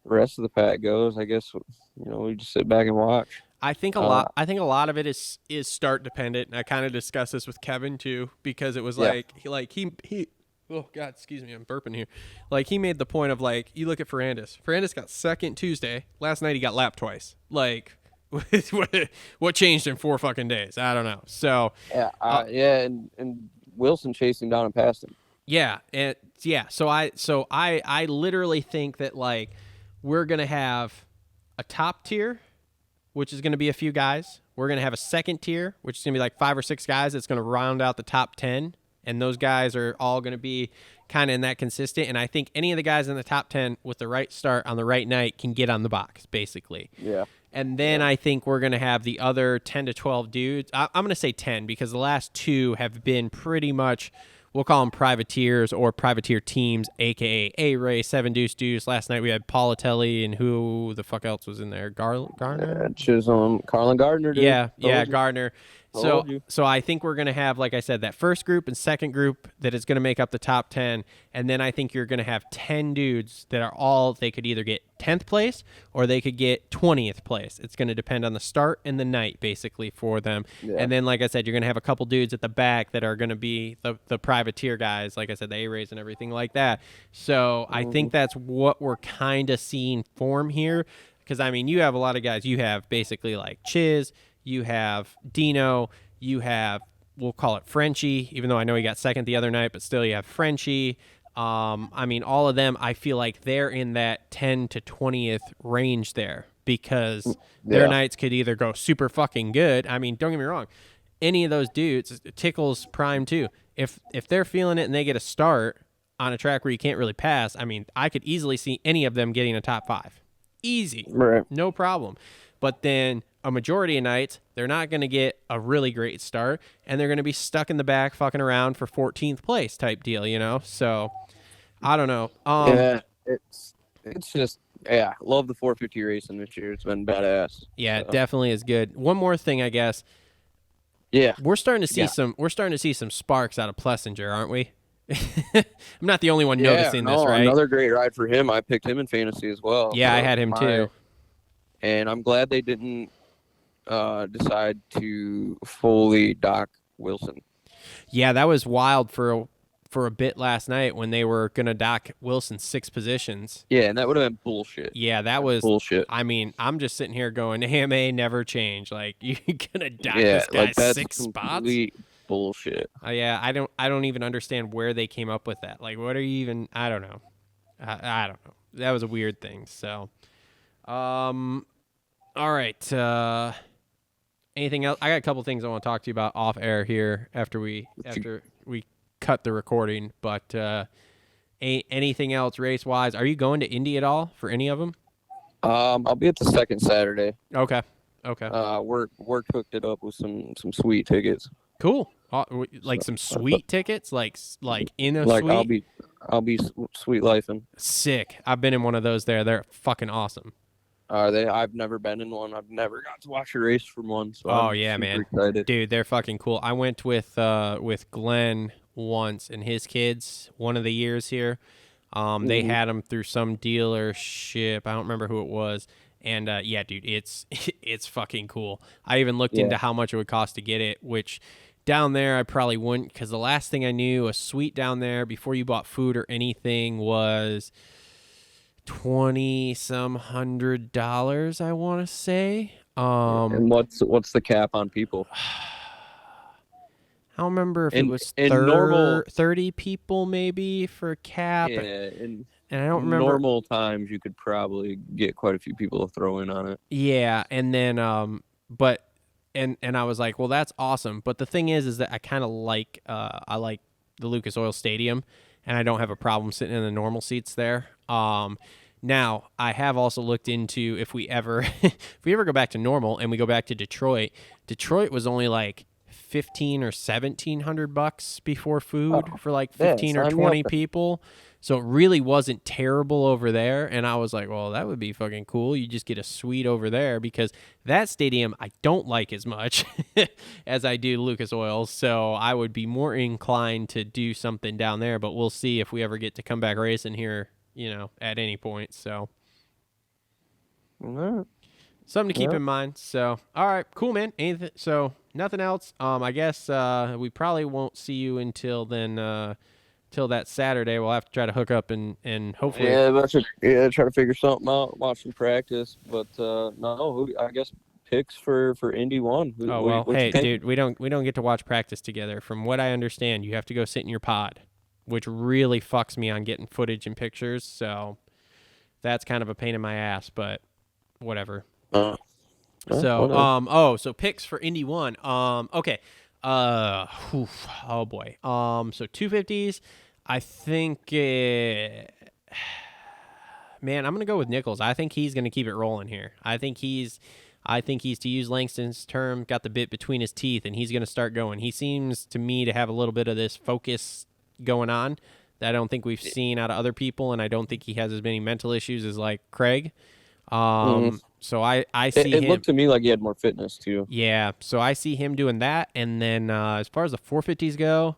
the rest of the pack goes, I guess we just sit back and watch. I think a lot of it is start dependent, and I kind of discussed this with Kevin too, because it was he. Oh God, excuse me, I'm burping here. Like he made the point of like you look at Ferrandis. Ferrandis got second Tuesday. Last night he got lapped twice. Like, what changed in 4 fucking days? I don't know. So and Wilson chased him down and passed him. So I literally think that like we're gonna have a top tier, which is going to be a few guys. We're going to have a second tier, which is going to be like 5 or 6 guys that's going to round out the top 10. And those guys are all going to be kind of in that consistent. And I think any of the guys in the top 10 with the right start on the right night can get on the box, basically. Yeah. And then I think we're going to have the other 10 to 12 dudes. I'm going to say 10 because the last two have been pretty much, we'll call them privateers or privateer teams, a.k.a. A-Ray, 7 Deuce Deuce. Last night we had Politelli and who the fuck else was in there? Garner? Chisholm, Carlin Gardner, dude. Yeah, Gardner. Told you. So I think we're going to have, like I said, that first group and second group that is going to make up the top 10. And then I think you're going to have 10 dudes that are all, they could either get 10th place or they could get 20th place. It's going to depend on the start and the night, basically, for them. Yeah. And then, like I said, you're going to have a couple dudes at the back that are going to be the privateer guys, like I said, the A-Rays and everything like that. So I think that's what we're kind of seeing form here. Because, I mean, you have a lot of guys. You have basically like Chiz, you have DEANO, you have, we'll call it Frenchie, even though I know he got second the other night, but still you have Frenchie. I mean, all of them, I feel like they're in that 10 to 20th range there because their nights could either go super fucking good. I mean, don't get me wrong. Any of those dudes, Tickle's prime too. If they're feeling it and they get a start on a track where you can't really pass, I mean, I could easily see any of them getting a top 5. Easy. Right. No problem. But then a majority of nights, they're not going to get a really great start, and they're going to be stuck in the back fucking around for 14th place type deal, you know? So, I don't know. Yeah, it's just, love the 450 racing this year. It's been badass. Yeah, it definitely is good. One more thing, I guess. Yeah. We're starting to see some sparks out of Plessinger, aren't we? I'm not the only one noticing this, right? Another great ride for him. I picked him in fantasy as well. Yeah, so I had him too. And I'm glad they didn't decide to fully dock Wilson. Yeah, that was wild for a bit last night when they were going to dock Wilson 6 positions. Yeah, and that would have been bullshit. Yeah, that was bullshit. I mean, I'm just sitting here going, AMA never change. Like, you're going to dock this guy like that's 6 spots? Complete bullshit. Yeah, I don't even understand where they came up with that. Like, what are you even, I don't know. I don't know. That was a weird thing. So, all right. Anything else? I got a couple things I want to talk to you about off air here after we cut the recording. But anything else race wise? Are you going to Indy at all for any of them? I'll be at the second Saturday. Okay. Work hooked it up with some sweet tickets. Cool. Like some sweet tickets, like in a suite. I'll be sweet lifing. Sick. I've been in one of those there. They're fucking awesome. Are they? I've never been in one. I've never got to watch a race from one. So I'm man, excited. Dude, they're fucking cool. I went with Glenn once and his kids one of the years here. They had them through some dealership. I don't remember who it was. And yeah, dude, it's fucking cool. I even looked into how much it would cost to get it, which down there I probably wouldn't, because the last thing I knew, a suite down there before you bought food or anything was $2,000-some $100, I want to say. And what's the cap on people? I don't remember if it was 30 people maybe for a cap. Yeah, and I don't remember. Normal times you could probably get quite a few people to throw in on it. Yeah, and then but I was like, well, that's awesome. But the thing is that I kind of like I like the Lucas Oil Stadium, and I don't have a problem sitting in the normal seats there. Now I have also looked into if we ever go back to normal and we go back to Detroit. Detroit was only like $1,500 or $1,700 before food for like 15 or 20 people. So it really wasn't terrible over there. And I was like, well, that would be fucking cool. You just get a suite over there, because that stadium I don't like as much as I do Lucas Oil. So I would be more inclined to do something down there, but we'll see if we ever get to come back racing here, at any point. So something to keep in mind. So, all right, cool, man. So nothing else. I guess we probably won't see you until then. Till that Saturday, we'll have to try to hook up and hopefully. Try to figure something out, watch some practice. But no, I guess picks for Indy 1. Hey, dude, we don't get to watch practice together. From what I understand, you have to go sit in your pod, which really fucks me on getting footage and pictures. So that's kind of a pain in my ass, but whatever. So picks for Indy 1. Okay. Oh boy. So 250s. I think, man, I'm going to go with Nichols. I think he's going to keep it rolling here. I think he's I think he's, to use Langston's term, got the bit between his teeth, and he's going to start going. He seems to me to have a little bit of this focus going on that I don't think we've seen out of other people, and I don't think he has as many mental issues as like Craig. So I see it him. looked to me like he had more fitness too. Yeah, so I see him doing that, and then as far as the 450s go,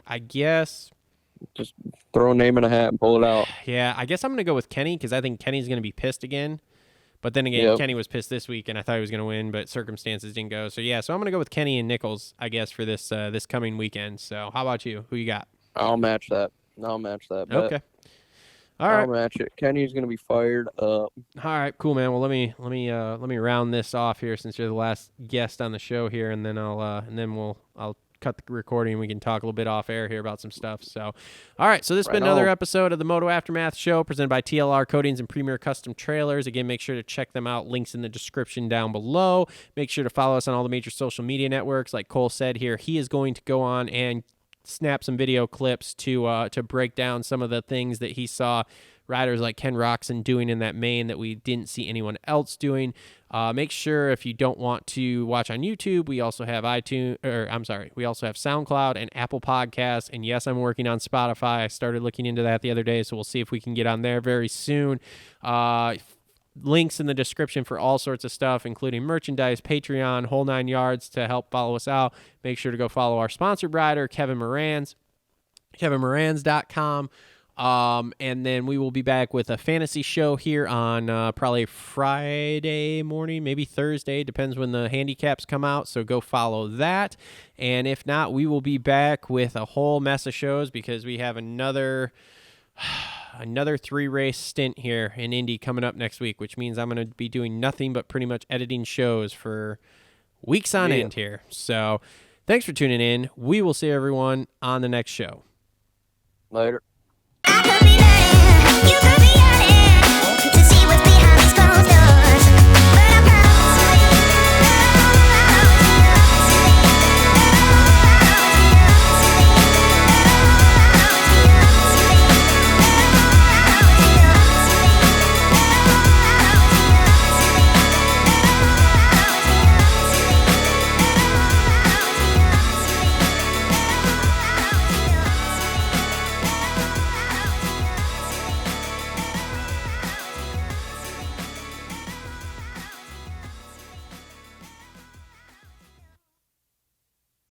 I guess. Just throw a name in a hat and pull it out. Yeah, I guess I'm going to go with Kenny because I think Kenny's going to be pissed again. But then again, Yep. Kenny was pissed this week, and I thought he was going to win, but circumstances didn't go. So, yeah, so I'm going to go with Kenny and Nichols, I guess, for this this coming weekend. So, how about you? Who you got? I'll match that. Bet. Okay. All I'll right. match it. Kenny's gonna be fired up. All right, cool, man. Well, let me round this off here since you're the last guest on the show here, and then I'll cut the recording and we can talk a little bit off air here about some stuff. So, all right. So this has been another episode of the Moto Aftermath Show presented by TLR Coatings and Premier Custom Trailers. Again, make sure to check them out. Links in the description down below. Make sure to follow us on all the major social media networks. Like Cole said here, he is going to go on and snap some video clips to break down some of the things that he saw riders like Ken Roxon doing in that main that we didn't see anyone else doing. Make sure if you don't want to watch on YouTube, we also have we also have SoundCloud and Apple Podcasts. And yes, I'm working on Spotify. I started looking into that the other day, so we'll see if we can get on there very soon. Links in the description for all sorts of stuff, including merchandise, Patreon, whole 9 yards to help follow us out. Make sure to go follow our sponsored rider, Kevin Moranz, kevinmoranz.com. And then we will be back with a fantasy show here on probably Friday morning, maybe Thursday, depends when the handicaps come out. So go follow that. And if not, we will be back with a whole mess of shows because we have another 3-race stint here in Indy coming up next week, which means I'm going to be doing nothing but pretty much editing shows for weeks on end here. So thanks for tuning in. We will see everyone on the next show. Later.